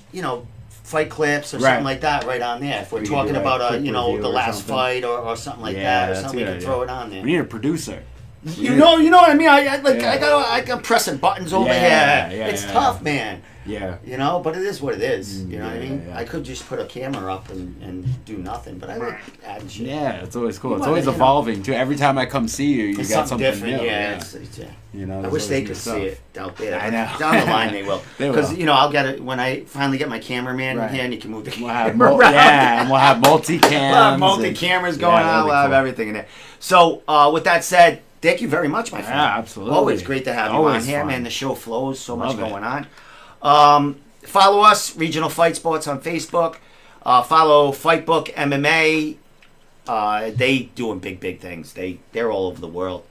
fight clips or something like that right on there. If we're talking about the last fight or something like that or something, we can throw it on there. We need a producer. You know what I mean? I'm pressing buttons over here. It's tough, man. Yeah. But it is what it is. You know what I mean? Yeah. I could just put a camera up and do nothing, but I like adding shit. Yeah, it's always cool. It's always evolving too. Every time I come see you, you got something different. new. Yeah. I wish they could see it out there. I know. Down the line they will. Because I'll get it when I finally get my cameraman in here, and you can move the camera around. Yeah, and we'll have multi-cams. We'll have multi-cameras going on. We'll have everything in there. So with that said. Thank you very much, my friend. Yeah, absolutely. Always great to have you on here, man. The show flows, so much going on. Follow us, Regional Fight Sports on Facebook. Follow Fightbook MMA. They doing big things. They're all over the world.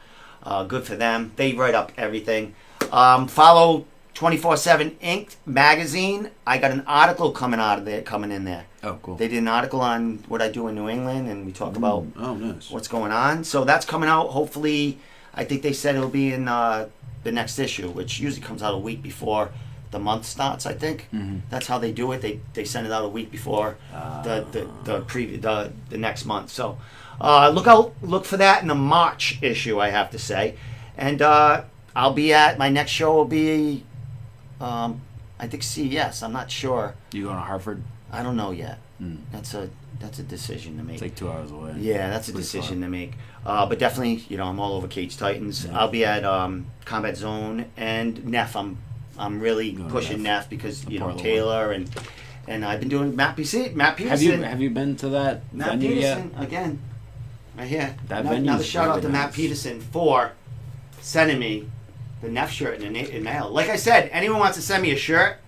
Good for them. They write up everything. Follow 24/7 Inked magazine. I got an article coming in there. Oh, cool. They did an article on what I do in New England, and we talk about nice. What's going on. So that's coming out. Hopefully, I think they said it'll be in the next issue, which usually comes out a week before the month starts. I think that's how they do it. They send it out a week before the next month. So look for that in the March issue. I have to say, and I'll be at my next show will be. I think CES. I'm not sure. You going to Hartford? I don't know yet. That's a decision to make. It's like 2 hours away. Yeah, that's a decision to make. But definitely, I'm all over Cage Titans. Yeah. I'll be at Combat Zone and Neff. I'm really pushing Neff because Taylor and I've been doing Matt Peterson. Have you been to that Matt venue Peterson yet? Again, right here. Another shout out to Matt Peterson for sending me the Neff shirt in mail. Like I said, anyone wants to send me a shirt.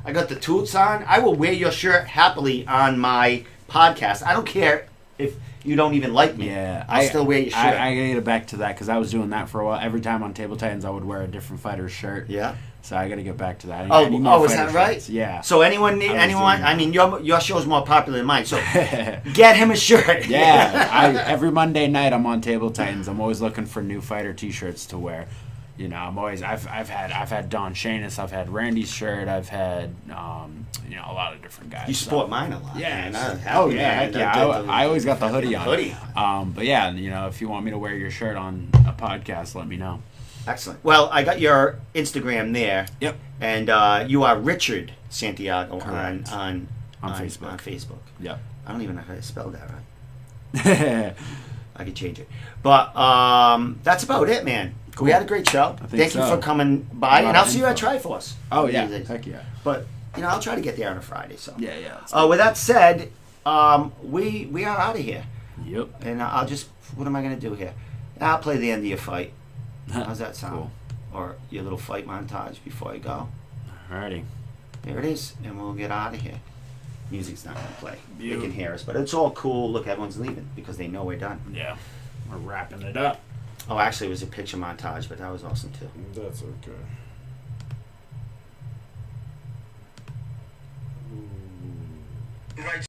I got the toots on. I will wear your shirt happily on my podcast. I don't care if you don't even like me, Yeah, I'll still wear your shirt. I gotta get back to that because I was doing that for a while. Every time on Table Titans, I would wear a different fighter's shirt. Yeah. So I gotta get back to that. I need more Is that fighter right? shirts. Yeah. So anyone, I mean, your show's more popular than mine. So get him a shirt. Yeah. Every Monday night I'm on Table Titans. I'm always looking for new fighter T-shirts to wear. You know, I've had Don Shanus, I've had Randy's shirt, I've had a lot of different guys. You support mine a lot. Yeah. Man. Heck yeah. I always got the hoodie on. But yeah, if you want me to wear your shirt on a podcast, let me know. Excellent. Well, I got your Instagram there. Yep. And you are Richard Santiago on Facebook. On Facebook. Yep. I don't even know how to spell that right. I could change it. But that's about it, man. Cool. We had a great show. Thank you for coming by, and I'll see you at Triforce. Oh yeah, heck yeah. But I'll try to get there on a Friday. So yeah. With that said, we are out of here. Yep. And I'll just, what am I gonna do here? I'll play the end of your fight. How's that sound? Cool. Or your little fight montage before you go. Alrighty. There it is, and we'll get out of here. Music's not gonna play. You. They can hear us, but it's all cool. Look, everyone's leaving because they know we're done. Yeah. We're wrapping it up. Oh, actually, it was a picture montage, but that was awesome too. That's okay.